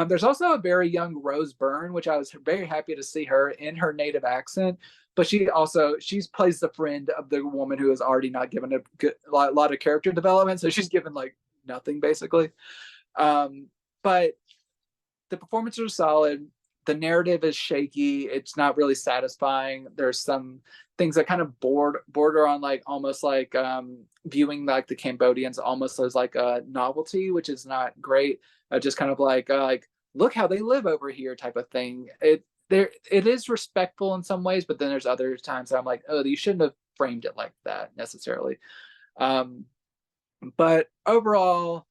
There's also a very young Rose Byrne, which I was very happy to see her in her native accent, but she plays the friend of the woman who is already not given a lot of character development, so she's given like nothing basically. But the performances are solid. The narrative is shaky. It's not really satisfying. There's some things that kind of border on like almost like viewing like the Cambodians almost as like a novelty, which is not great. Just kind of like look how they live over here type of thing. It is respectful in some ways, but then there's other times that I'm like, oh, you shouldn't have framed it like that necessarily. But overall,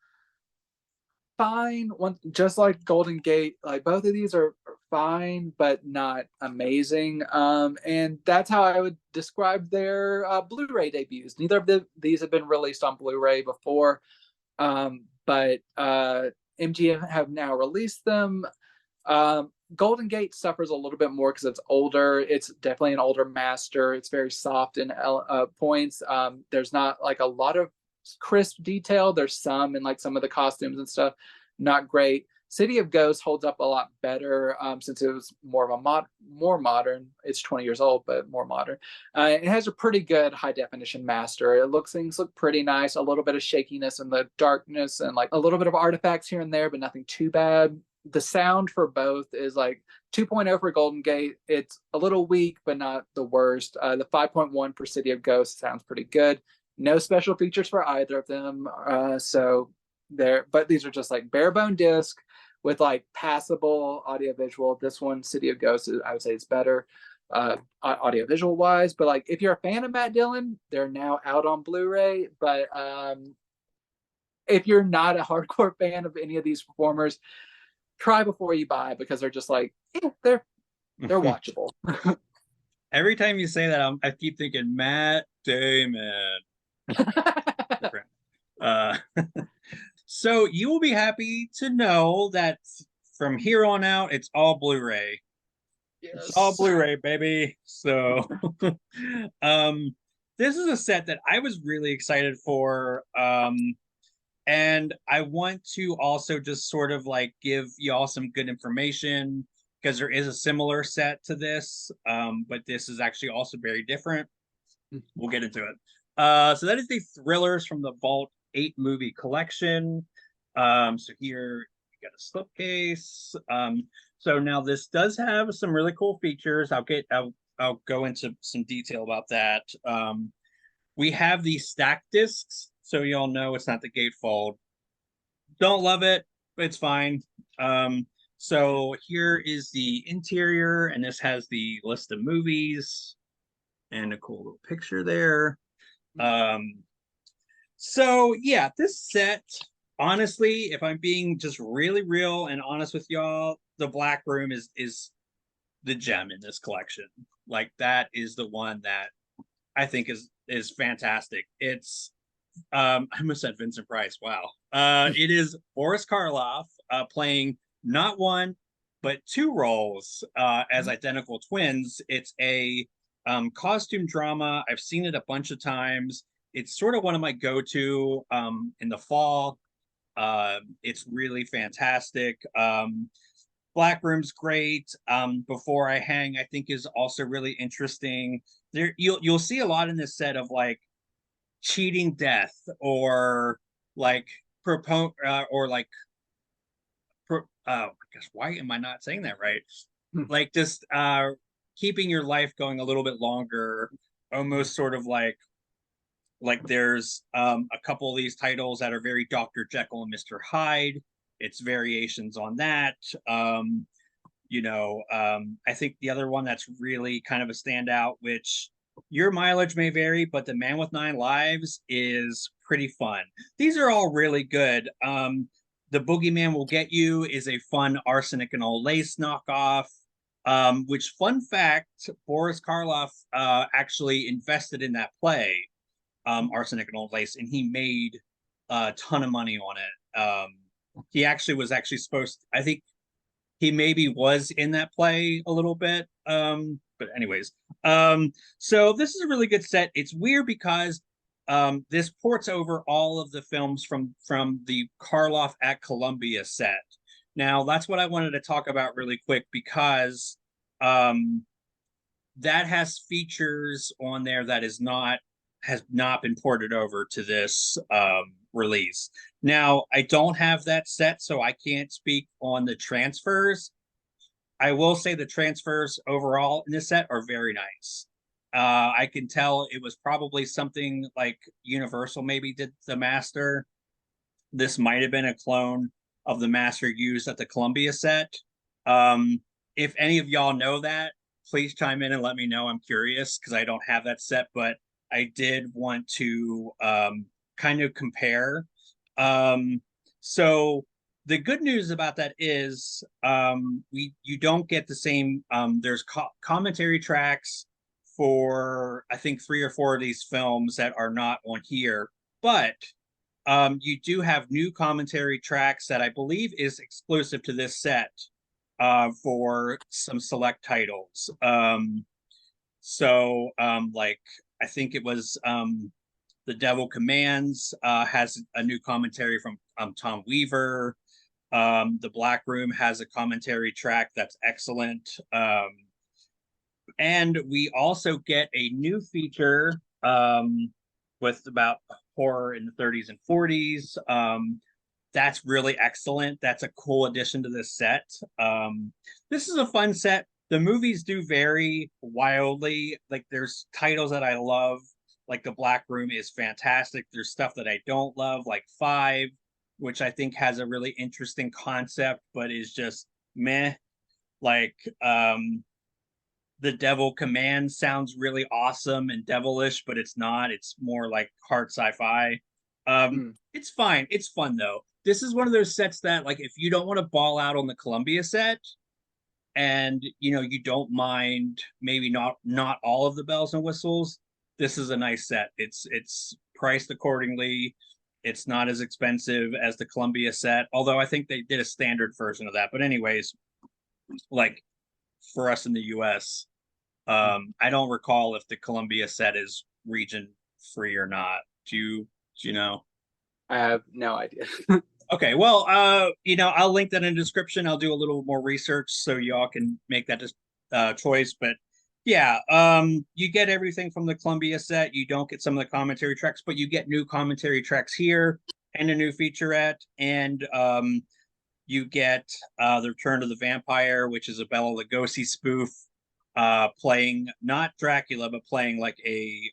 fine. Just like Golden Gate, like both of these are fine, but not amazing. And that's how I would describe their Blu-ray debuts. Neither of these have been released on Blu-ray before, but MGM have now released them. Golden Gate suffers a little bit more because it's older. It's definitely an older master. It's very soft in points. There's not like a lot of crisp detail. There's some in like some of the costumes and stuff, not great. City of Ghosts holds up a lot better since it was more of a more modern. It's 20 years old, but more modern. It has a pretty good high definition master. Things look pretty nice. A little bit of shakiness in the darkness and like a little bit of artifacts here and there, but nothing too bad. The sound for both is like 2.0 for Golden Gate. It's a little weak, but not the worst. The 5.1 for City of Ghosts sounds pretty good. No special features for either of them. So there, but these are just like bare bone disc with like passable audio visual. This one, City of Ghosts, I would say it's better audio visual wise. But like if you're a fan of Matt Dillon, they're now out on Blu-ray. But if you're not a hardcore fan of any of these performers, try before you buy, because they're just like, they're watchable. Every time you say that, I keep thinking Matt Damon. So you will be happy to know that from here on out, it's all Blu-ray. Yes. It's all Blu-ray, baby. So this is a set that I was really excited for. And I want to also just sort of like give y'all some good information, because there is a similar set to this, but this is actually also very different. We'll get into it. So that is the Thrillers from the Vault 8 movie collection. So here you got a slipcase. So now this does have some really cool features. I'll go into some detail about that. We have the stack discs, so y'all know it's not the gatefold. Don't love it, but it's fine. So here is the interior, and this has the list of movies and a cool little picture there. So yeah, this set, honestly, if I'm being just really real and honest with y'all, the Black Room is the gem in this collection. Like, that is the one that I think is fantastic. It's I almost said Vincent Price. Wow. It is Boris Karloff playing not one but two roles as identical twins. It's a costume drama. I've seen it a bunch of times. It's sort of one of my go-to in the fall. It's really fantastic. Black Room's great. Before I Hang, I think, is also really interesting. There, you'll see a lot in this set of like cheating death, or like oh gosh, why am I not saying that right? Like just keeping your life going a little bit longer, almost sort of like there's a couple of these titles that are very Dr. Jekyll and Mr. Hyde. It's variations on that. I think the other one that's really kind of a standout, which your mileage may vary, but The Man with Nine Lives is pretty fun. These are all really good. The Boogeyman Will Get You is a fun Arsenic and Old Lace knockoff, which, fun fact, Boris Karloff actually invested in that play, Arsenic and Old Lace, and he made a ton of money on it. He actually was supposed to, I think he maybe was in that play a little bit. But anyways, so this is a really good set. It's weird because this ports over all of the films from the Karloff at Columbia set. Now, that's what I wanted to talk about really quick, because that has features on there that has not been ported over to this release. Now, I don't have that set, so I can't speak on the transfers. I will say the transfers overall in this set are very nice. I can tell it was probably something like Universal maybe did the master. This might have been a clone of the master used at the Columbia set. If any of y'all know that, please chime in and let me know. I'm curious, because I don't have that set, but I did want to kind of compare. So the good news about that is you don't get the same. There's commentary tracks for, I think, 3 or 4 of these films that are not on here, but you do have new commentary tracks that I believe is exclusive to this set for some select titles. Like, I think it was The Devil Commands has a new commentary from Tom Weaver. The Black Room has a commentary track that's excellent. And we also get a new feature with about horror in the 30s and 40s. That's really excellent. That's a cool addition to this set. This is a fun set. The movies do vary wildly. Like there's titles that I love, like The Black Room is fantastic. There's stuff that I don't love, like Five, which I think has a really interesting concept, but is just meh. Like The Devil Command sounds really awesome and devilish, but it's not. It's more like hard sci-fi. It's fine. It's fun though. This is one of those sets that, like, if you don't want to ball out on the Columbia set, and you don't mind maybe not all of the bells and whistles, this is a nice set. It's priced accordingly. It's not as expensive as the Columbia set, although I think they did a standard version of that. But anyways, like for us in the US, I don't recall if the Columbia set is region free or not. Do you know? I have no idea. Okay, well, I'll link that in the description. I'll do a little more research so y'all can make that choice. But yeah, you get everything from the Columbia set. You don't get some of the commentary tracks, but you get new commentary tracks here and a new featurette. And you get The Return of the Vampire, which is a Bela Lugosi spoof, playing not Dracula, but playing like a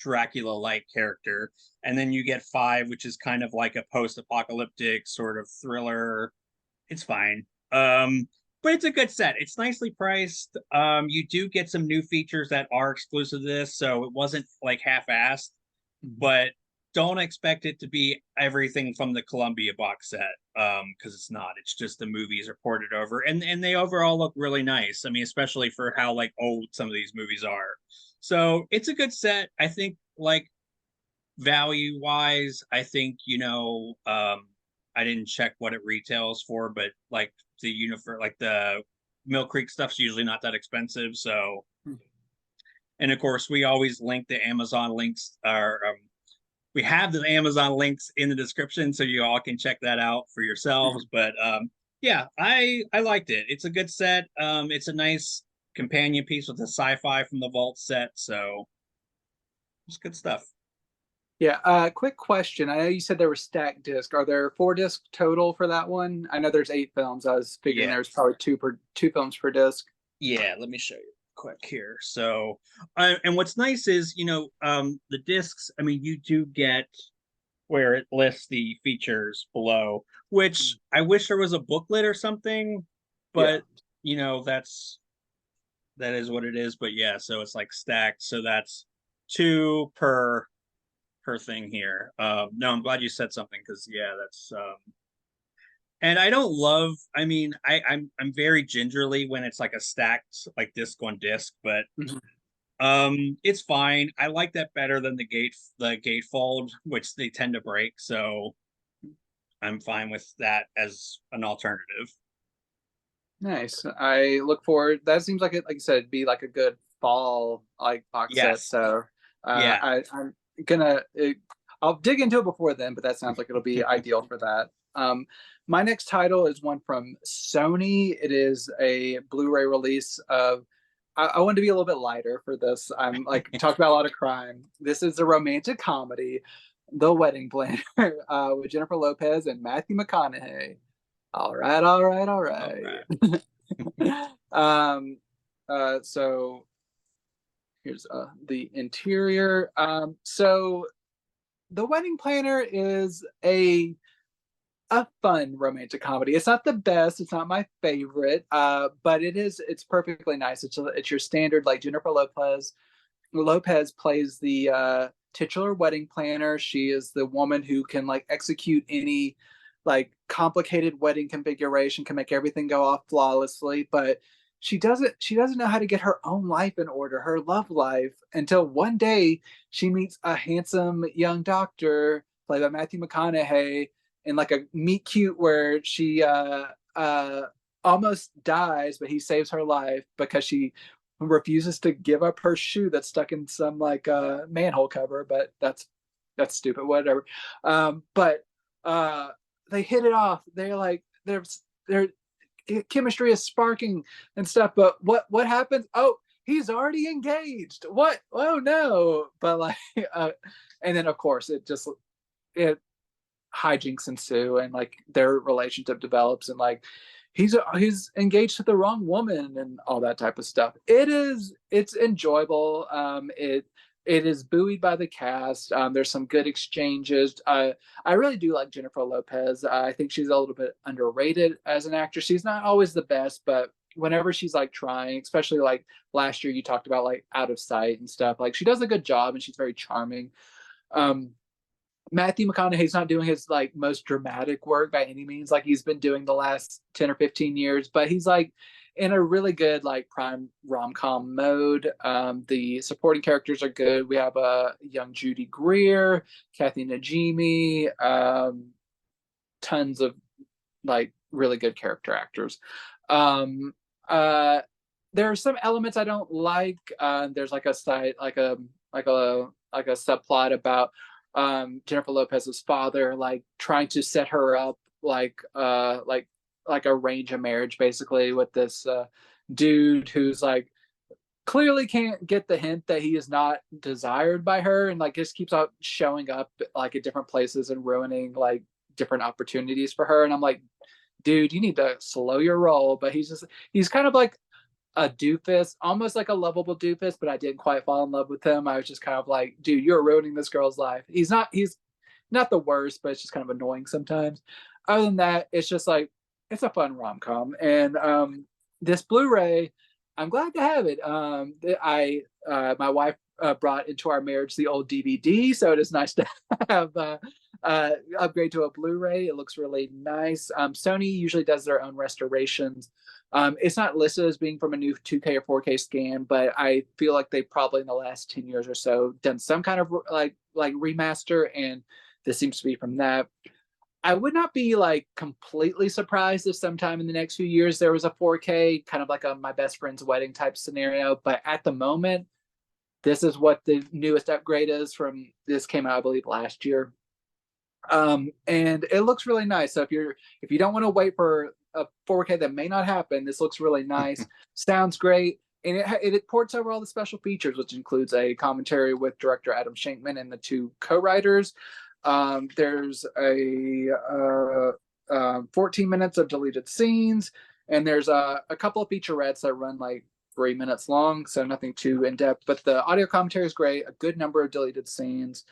Dracula-like character. And then you get Five, which is kind of like a post-apocalyptic sort of thriller. It's fine. But it's a good set. It's nicely priced. You do get some new features that are exclusive to this, so it wasn't like half-assed, but don't expect it to be everything from the Columbia box set, because it's not. It's just the movies are ported over, and they overall look really nice. I mean, especially for how like old some of these movies are. So it's a good set. I think, like, value wise, I think, I didn't check what it retails for, but like the Mill Creek stuff's usually not that expensive. So, and of course, we always link the Amazon links, or we have the Amazon links in the description, so you all can check that out for yourselves. But yeah, I liked it. It's a good set. It's a nice companion piece with the sci-fi from the Vault set, so it's good stuff. Yeah, quick question. I know you said there were stacked discs. Are there 4 discs total for that one? I know there's 8 films. I was figuring there's probably two films per disc. Yeah, let me show you quick here. So, and what's nice is, the discs, I mean, you do get where it lists the features below, which I wish there was a booklet or something, but that is what it is. But yeah, so it's like stacked. So that's 2 per thing here. No, I'm glad you said something, because yeah, that's and I don't love, I mean, I'm very gingerly when it's like a stacked like disc on disc, but it's fine. I like that better than the gatefold, which they tend to break, so I'm fine with that as an alternative. Nice. I look forward. That seems like it, like you said, be like a good fall like box set. So yeah, I'm gonna I'll dig into it before then, but that sounds like it'll be ideal for that. My next title is one from Sony. It is a Blu-ray release of, I wanted to be a little bit lighter for this. I'm like talk about a lot of crime. This is a romantic comedy, The Wedding Planner, with Jennifer Lopez and Matthew McConaughey. All right. So here's the interior. So The Wedding Planner is a fun romantic comedy. It's not the best. It's not my favorite, but it's perfectly nice. It's your standard, like, Jennifer Lopez plays the titular wedding planner. She is the woman who can like execute any like complicated wedding configuration, can make everything go off flawlessly, but she doesn't know how to get her own life in order, her love life, until one day she meets a handsome young doctor played by Matthew McConaughey in like a meet cute where she almost dies, but he saves her life because she refuses to give up her shoe that's stuck in some like manhole cover, but that's stupid, whatever. But they hit it off. They're like their chemistry is sparking and stuff. But what happens? Oh, he's already engaged. What? Oh no! But like, and then of course it hijinks ensue, and like their relationship develops, and like he's engaged to the wrong woman and all that type of stuff. It's enjoyable. It is buoyed by the cast. There's some good exchanges. I really do like Jennifer Lopez. I think she's a little bit underrated as an actress. She's not always the best, but whenever she's like trying, especially like last year, you talked about like Out of Sight and stuff. Like she does a good job, and she's very charming. Matthew McConaughey's not doing his like most dramatic work by any means, like he's been doing the last 10 or 15 years, but he's like in a really good like prime rom-com mode. The supporting characters are good. We have a young Judy Greer, Kathy Najimy, tons of like really good character actors. There are some elements I don't like. There's like a side like a subplot about Jennifer Lopez's father like trying to set her up like arrange a marriage basically with this dude who's like clearly can't get the hint that he is not desired by her, and like just keeps on showing up like at different places and ruining like different opportunities for her. And I'm like, dude, you need to slow your roll. But he's kind of like a doofus, almost like a lovable doofus, but I didn't quite fall in love with him. I was just kind of like, dude, you're ruining this girl's life. He's not the worst, but it's just kind of annoying sometimes. Other than that, it's just like it's a fun rom-com. And this Blu-ray, I'm glad to have it. My wife brought into our marriage the old DVD, so it is nice to have upgrade to a Blu-ray. It looks really nice. Sony usually does their own restorations. It's not listed as being from a new 2K or 4K scan, but I feel like they've probably in the last 10 years or so done some kind of like remaster, and this seems to be from that. I would not be like completely surprised if sometime in the next few years there was a 4K, kind of like a my best friend's wedding type scenario. But at the moment, this is what the newest upgrade is from. This came out, I believe, last year. And it looks really nice. So if you don't want to wait for a 4K that may not happen, this looks really nice. Sounds great. And it ports over all the special features, which includes a commentary with director Adam Shankman and the two co-writers. There's a 14 minutes of deleted scenes, and there's a couple of featurettes that run like 3 minutes long, so nothing too in-depth. But the audio commentary is great, a good number of deleted scenes,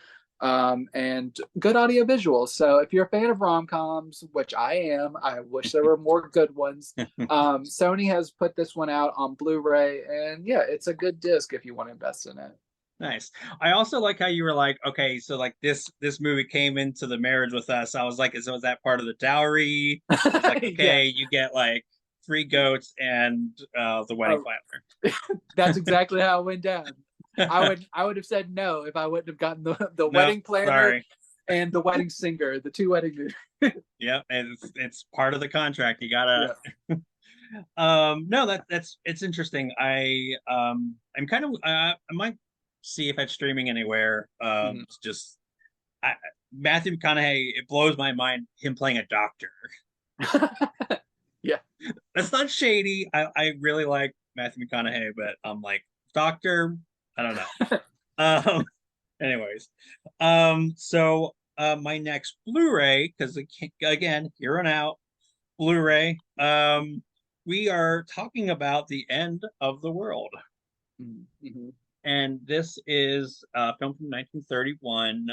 and good audio visuals. So if you're a fan of rom-coms, which I am, I wish there were more good ones. Sony has put this one out on Blu-ray, and yeah, it's a good disc if you want to invest in it. Nice. I also like how you were like, okay, so like this movie came into the marriage with us. I was like, was that part of the dowry? I was like, okay, Yeah. you get like 3 goats and the wedding planner. That's exactly how it went down. I would have said no if I wouldn't have gotten the Nope, wedding planner sorry. and the wedding singer, the 2 wedding. Yeah, and it's part of the contract. You gotta. Yeah. No, it's interesting. I'm kind of I might see if it's streaming anywhere. Just Matthew McConaughey, it blows my mind him playing a doctor. Yeah, That's not shady. I really like Matthew McConaughey, but I'm like doctor. I don't know. Anyways, so my next Blu-ray, because again, here on out, Blu-ray. We are talking about The End of the World. mm-hmm. And this is a film from 1931.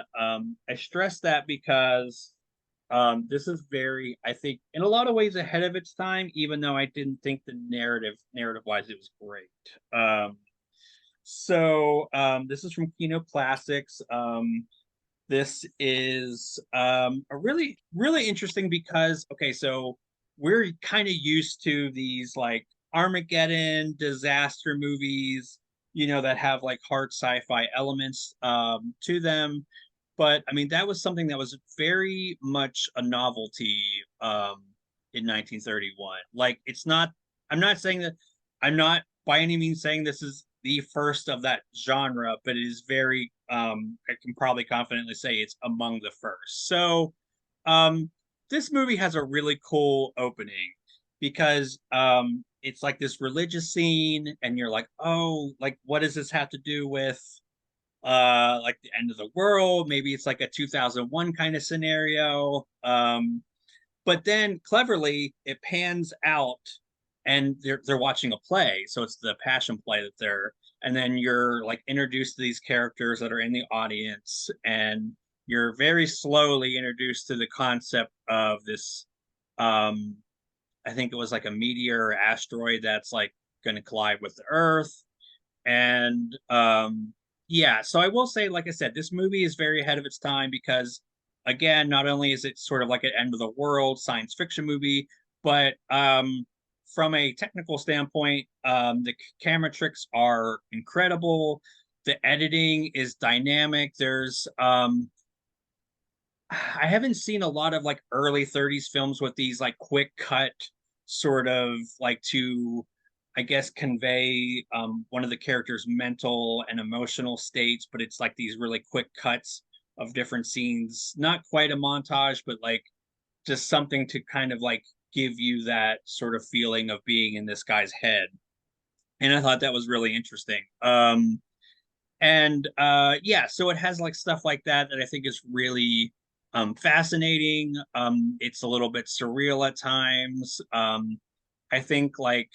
I stress that because this is very, I think, in a lot of ways ahead of its time, even though I didn't think the narrative-wise, it was great. This is from Kino Classics. This is a really, really interesting because, okay, so we're kind of used to these like Armageddon disaster movies, that have like hard sci-fi elements to them. But I mean, that was something that was very much a novelty in 1931. Like, I'm not saying that I'm not by any means saying this is the first of that genre, but it is very I can probably confidently say it's among the first. So um this movie has a really cool opening because it's like this religious scene and you're like, oh, like what does this have to do with like the end of the world? Maybe it's like a 2001 kind of scenario. But then cleverly it pans out and they're watching a play, so it's the passion play that they're, and then you're like introduced to these characters that are in the audience, and you're very slowly introduced to the concept of this um I think it was like a meteor or asteroid that's like going to collide with the earth. And yeah, so I will say, like I said, this movie is very ahead of its time because again, not only is it sort of like an end of the world science fiction movie, but from a technical standpoint, the camera tricks are incredible. The editing is dynamic. There's I haven't seen a lot of like early 30s films with these like quick cut sort of like to, I guess, convey one of the characters' mental and emotional states, but it's like these really quick cuts of different scenes, not quite a montage, but like just something to kind of like give you that sort of feeling of being in this guy's head. And I thought that was really interesting. And yeah, so it has like stuff like that that I think is really fascinating. It's a little bit surreal at times. I think like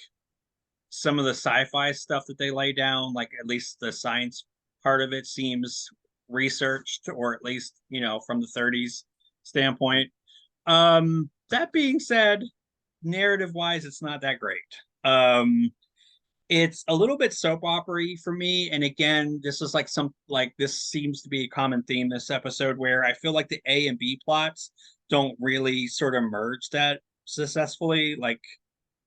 some of the sci-fi stuff that they lay down, like at least the science part of it seems researched, or at least, you know, from the 30s standpoint. That being said, narrative wise, it's not that great. It's a little bit soap opera-y for me. And again, this is like some like this seems to be a common theme this episode where I feel like the A and B plots don't really sort of merge that successfully. Like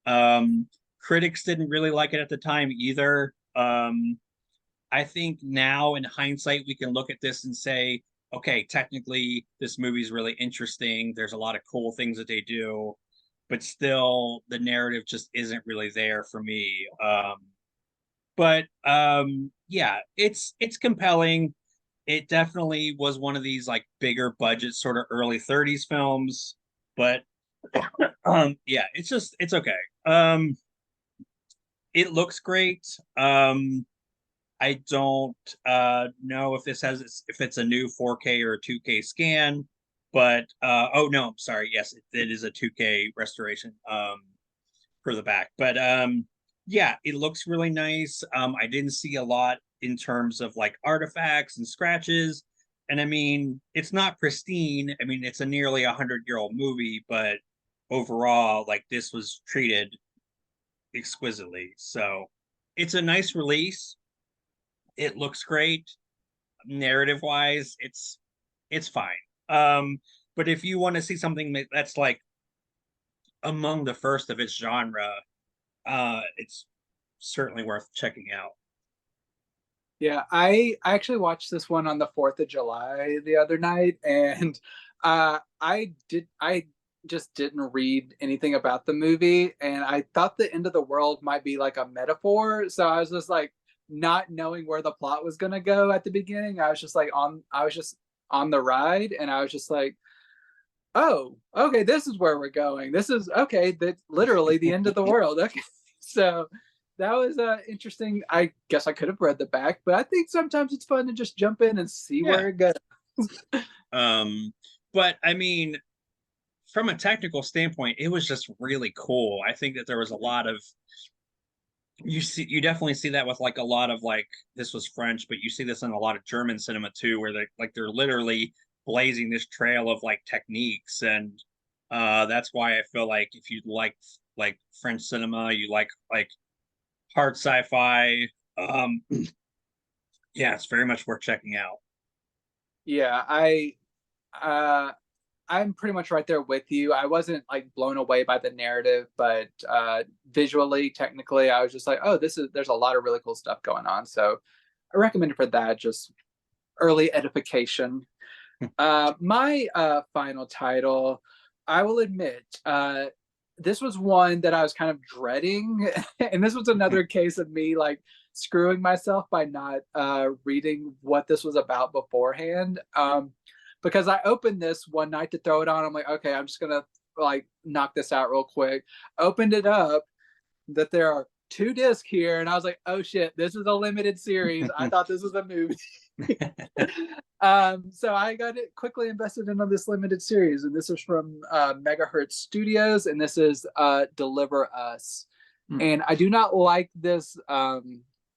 um critics didn't really like it at the time either. I think now in hindsight we can look at this and say, okay, technically this movie's really interesting. There's a lot of cool things that they do, but still the narrative just isn't really there for me. But yeah, it's compelling. It definitely was one of these like bigger budget sort of early 30s films, but yeah, it's okay. It looks great. I don't know if this has if it's a new 4K or a 2K scan, but oh no, I'm sorry. Yes, it is a 2K restoration for the back. But yeah, it looks really nice. I didn't see a lot in terms of like artifacts and scratches. And I mean, it's not pristine. I mean, it's a nearly 100-year-old movie, but overall, like this was treated exquisitely. So it's a nice release. It looks great. Narrative wise, it's fine. But if you want to see something that's like among the first of its genre, it's certainly worth checking out. Yeah, I actually watched this one on the 4th of July the other night, and I just didn't read anything about the movie, and I thought the end of the world might be like a metaphor. So I was just like not knowing where the plot was gonna go at the beginning. I was just on the ride, and I was just like, oh, okay, this is where we're going. This is okay. That's literally the end of the world. Okay, so that was interesting. I guess I could have read the back, but I think sometimes it's fun to just jump in and see Yeah. where it goes. But I mean, from a technical standpoint, it was just really cool. I think that there was a lot of you definitely see that with like a lot of like this was French, but you see this in a lot of German cinema too, where they're literally blazing this trail of like techniques. And that's why I feel like if you like French cinema, you like hard sci-fi, yeah, it's very much worth checking out. Yeah, uh I'm pretty much right there with you. I wasn't like blown away by the narrative, but visually, technically, I was just like, oh, there's a lot of really cool stuff going on. So I recommend it for that, just early edification. My final title, I will admit, this was one that I was kind of dreading. And this was another case of me like screwing myself by not reading what this was about beforehand. Because I opened this one night to throw it on. I'm like, okay, I'm just gonna like knock this out real quick. Opened it up, that there are 2 discs here, and I was like, oh shit, this is a limited series. I thought this was a movie. So I got it quickly invested into this limited series, and this is from Megahertz Studios, and this is Deliver Us. And I do not like this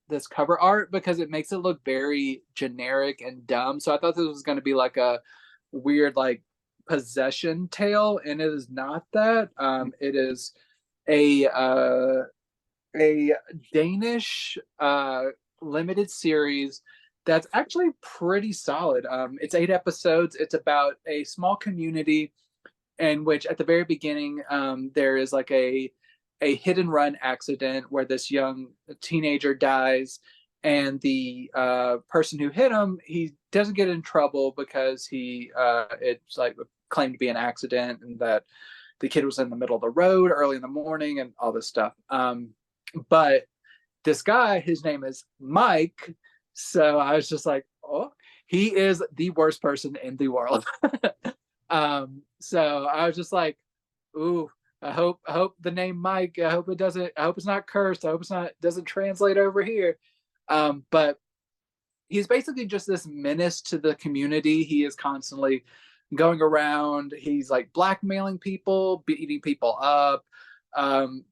this cover art because it makes it look very generic and dumb. So I thought this was going to be like a weird like possession tale, and it is not that. It is a Danish limited series that's actually pretty solid. It's 8 episodes. It's about a small community in which at the very beginning there is like a hit and run accident where this young teenager dies, and the person who hit him, he doesn't get in trouble because it's like claimed to be an accident, and that the kid was in the middle of the road early in the morning and all this stuff. But this guy, his name is Mike. So I was just like, oh, he is the worst person in the world. So I was just like, ooh, I hope the name Mike, I hope it's not cursed. I hope doesn't translate over here. But he's basically just this menace to the community. He is constantly going around. He's like blackmailing people, beating people up,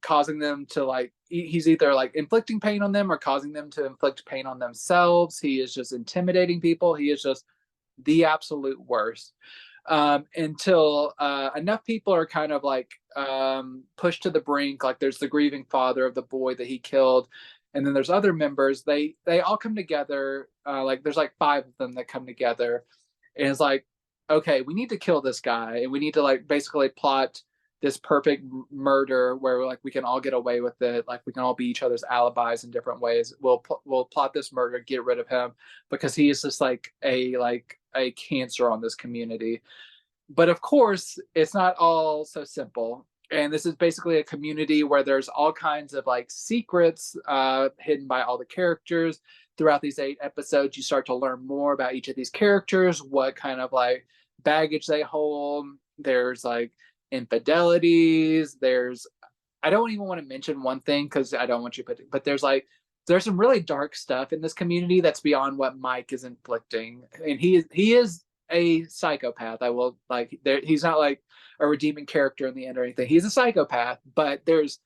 causing them to like, he's either like inflicting pain on them or causing them to inflict pain on themselves. He is just intimidating people. He is just the absolute worst. Until enough people are kind of like pushed to the brink. Like there's the grieving father of the boy that he killed, and then there's other members. They all come together. Like there's like 5 of them that come together, and it's like, okay, we need to kill this guy, and we need to like basically plot this perfect murder where like we can all get away with it. Like we can all be each other's alibis in different ways. We'll plot this murder, get rid of him because he is just like a cancer on this community. But of course, it's not all so simple. And this is basically a community where there's all kinds of like secrets hidden by all the characters. Throughout these 8 episodes, you start to learn more about each of these characters, what kind of like baggage they hold. There's like infidelities. I don't even want to mention one thing because I don't want you to, but there's some really dark stuff in this community that's beyond what Mike is inflicting. And he is a psychopath. I will like there. He's not like a redeeming character in the end or anything. He's a psychopath, but there's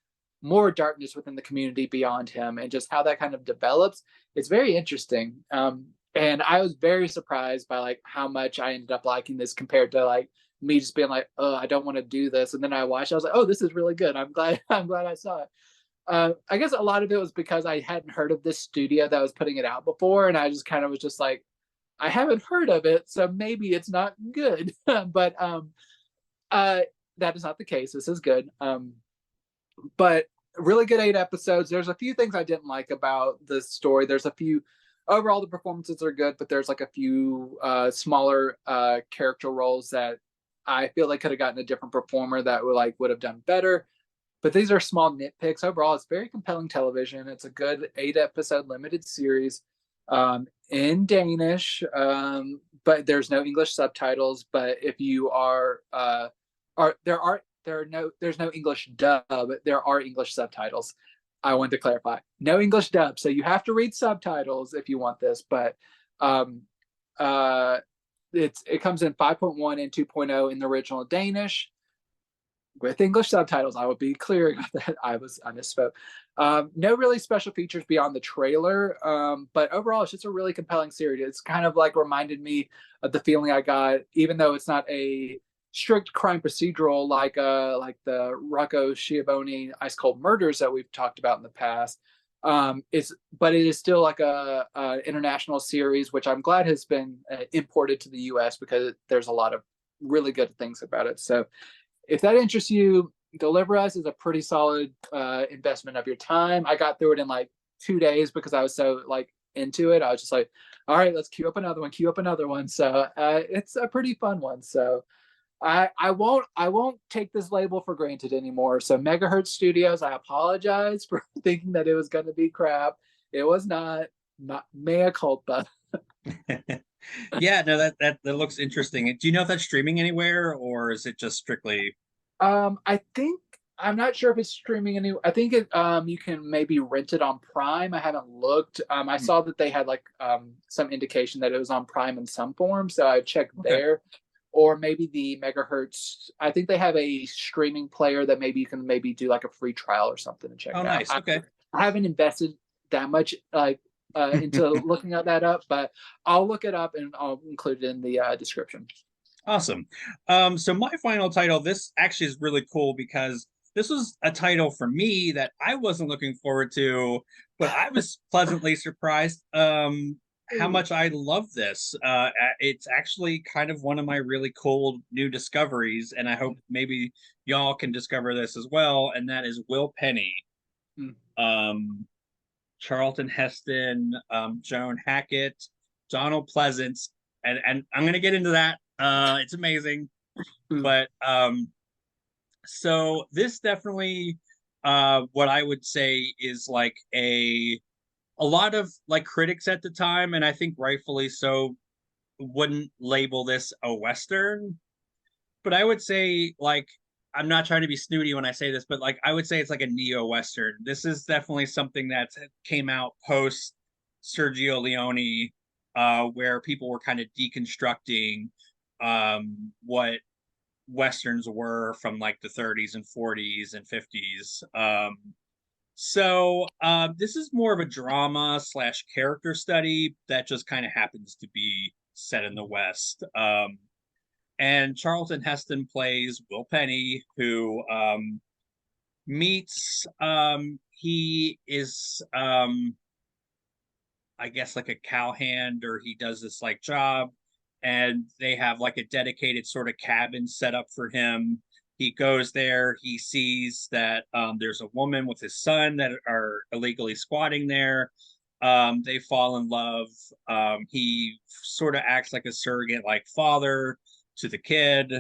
more darkness within the community beyond him, and just how that kind of develops. It's very interesting. And I was very surprised by like how much I ended up liking this compared to like me just being like, oh, I don't want to do this. And then I watched, I was like, oh, this is really good. I'm glad I saw it. I guess a lot of it was because I hadn't heard of this studio that was putting it out before. And I just kind of was just like, I haven't heard of it, so maybe it's not good. But that is not the case. This is good. But really good 8 episodes. There's a few things I didn't like about the story. There's a few, overall the performances are good, but there's like a few smaller character roles that I feel like could have gotten a different performer that would have done better. But these are small nitpicks. Overall, it's very compelling television. It's a good 8 episode limited series in Danish, but there's no English subtitles. But if you there's no English dub. There are English subtitles. I wanted to clarify. No English dub, so you have to read subtitles if you want this. But it comes in 5.1 and 2.0 in the original Danish with English subtitles. I will be clear about that. I misspoke. No really special features beyond the trailer, but overall it's just a really compelling series. It's kind of like reminded me of the feeling I got, even though it's not a strict crime procedural like the Rocco Schiavone Ice Cold Murders that we've talked about in the past. But it is still like a international series, which I'm glad has been imported to the US because there's a lot of really good things about it. So if that interests you, Deliver Us is a pretty solid investment of your time. I got through it in like 2 days because I was so like into it. I was just like, all right, let's queue up another one. So it's a pretty fun one. So I won't take this label for granted anymore. So Megahertz Studios, I apologize for thinking that it was going to be crap. It was not. Not mea culpa. Yeah, no, that looks interesting. Do you know if that's streaming anywhere or is it just strictly? I think I'm not sure if it's streaming any. I think it you can maybe rent it on Prime. I haven't looked. I Hmm, saw that they had like some indication that it was on Prime in some form, so I checked okay. there. Or maybe the Megahertz. I think they have a streaming player that maybe you can maybe do like a free trial or something and check Oh, it out. nice. Okay. I haven't invested that much like into looking at that up, but I'll look it up and I'll include it in the description. Awesome. So my final title, this actually is really cool because this was a title for me that I wasn't looking forward to, but I was pleasantly surprised how much I love this. It's actually kind of one of my really cool new discoveries, and I hope maybe y'all can discover this as well, and that is Will Penny. Mm. Um, Charlton Heston, Joan Hackett, Donald Pleasance, and I'm gonna get into that. It's amazing, Mm. but so this definitely what I would say is like a lot of like critics at the time, and I think rightfully so, wouldn't label this a Western, but I would say like I'm not trying to be snooty when I say this, but like I would say it's like a neo Western. This is definitely something that came out post Sergio Leone, where people were kind of deconstructing what Westerns were from like the 30s and 40s and 50s. This is more of a drama slash character study that just kind of happens to be set in the West. And Charlton Heston plays Will Penny, who meets he is I guess like a cowhand, or he does this like job, and they have like a dedicated sort of cabin set up for him. He goes there, he sees that there's a woman with his son that are illegally squatting there. They fall in love. He sort of acts like a surrogate like father to the kid.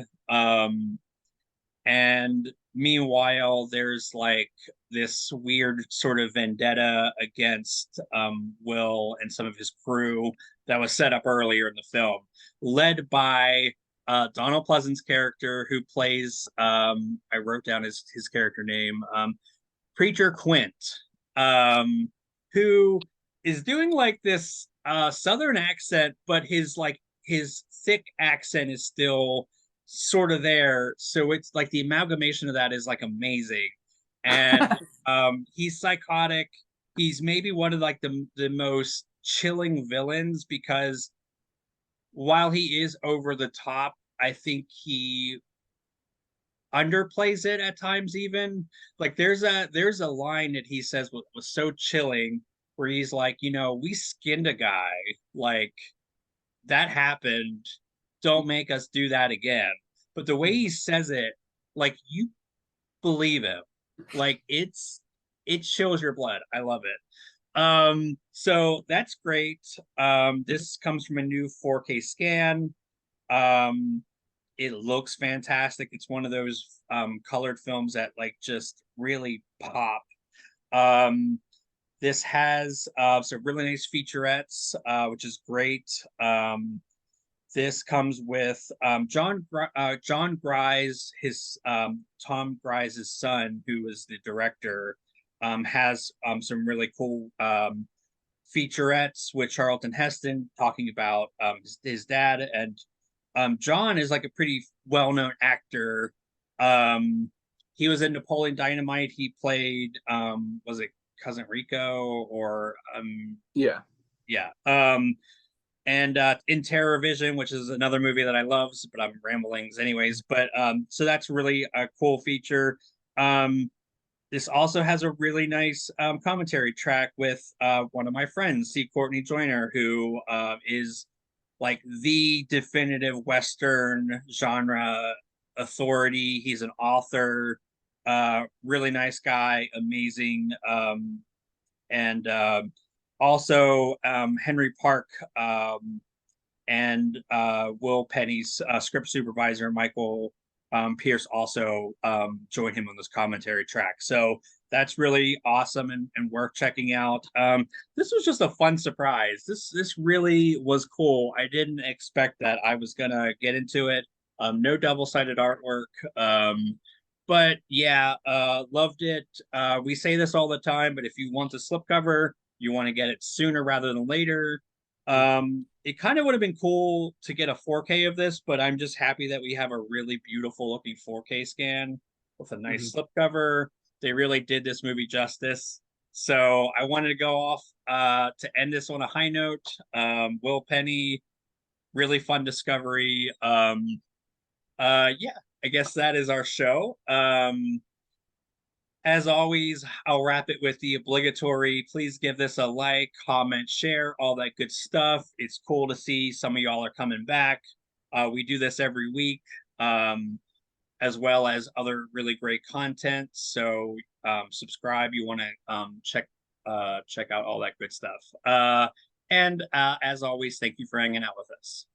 And meanwhile, there's like this weird sort of vendetta against Will and some of his crew that was set up earlier in the film, led by Donald Pleasant's character, who plays, I wrote down his character name, Preacher Quint, um, who is doing like this Southern accent, but his thick accent is still sort of there. So it's like the amalgamation of that is like amazing. And he's psychotic. He's maybe one of like the most chilling villains because while he is over the top, I think he underplays it at times. Even like there's a line that he says was so chilling, where he's like, we skinned a guy, like that happened, don't make us do that again. But the way he says it, like you believe him, like it shows your blood. I love it. So that's great. This comes from a new 4K scan. um it looks fantastic. It's one of those colored films that like just really pop. Um, this has some really nice featurettes, which is great. This comes with John Grise, his Tom Grise's son, who is the director, has some really cool featurettes with Charlton Heston talking about his dad. And John is like a pretty well-known actor. He was in Napoleon Dynamite. He played was it Cousin Rico or Yeah. yeah. And in Terror Vision, which is another movie that I love, but I'm ramblings anyways. But so that's really a cool feature. Um, this also has a really nice commentary track with one of my friends, C. Courtney Joyner, who is like the definitive Western genre authority. He's an author, really nice guy, amazing. And Also Henry Park. and Will Penny's script supervisor, Michael Pierce, also joined him on this commentary track. So that's really awesome and worth checking out. This was just a fun surprise. This really was cool. I didn't expect that I was gonna get into it. No double-sided artwork. But yeah, loved it. We say this all the time, but if you want the slipcover, you want to get it sooner rather than later. It kind of would have been cool to get a 4K of this, but I'm just happy that we have a really beautiful looking 4K scan with a nice slipcover. They really did this movie justice. So I wanted to go off to end this on a high note. Will Penny, really fun discovery. Yeah, I guess that is our show. As always, I'll wrap it with the obligatory. Please give this a like, comment, share, all that good stuff. It's cool to see some of y'all are coming back. We do this every week, as well as other really great content. So subscribe. You want to check out all that good stuff. And as always, thank you for hanging out with us.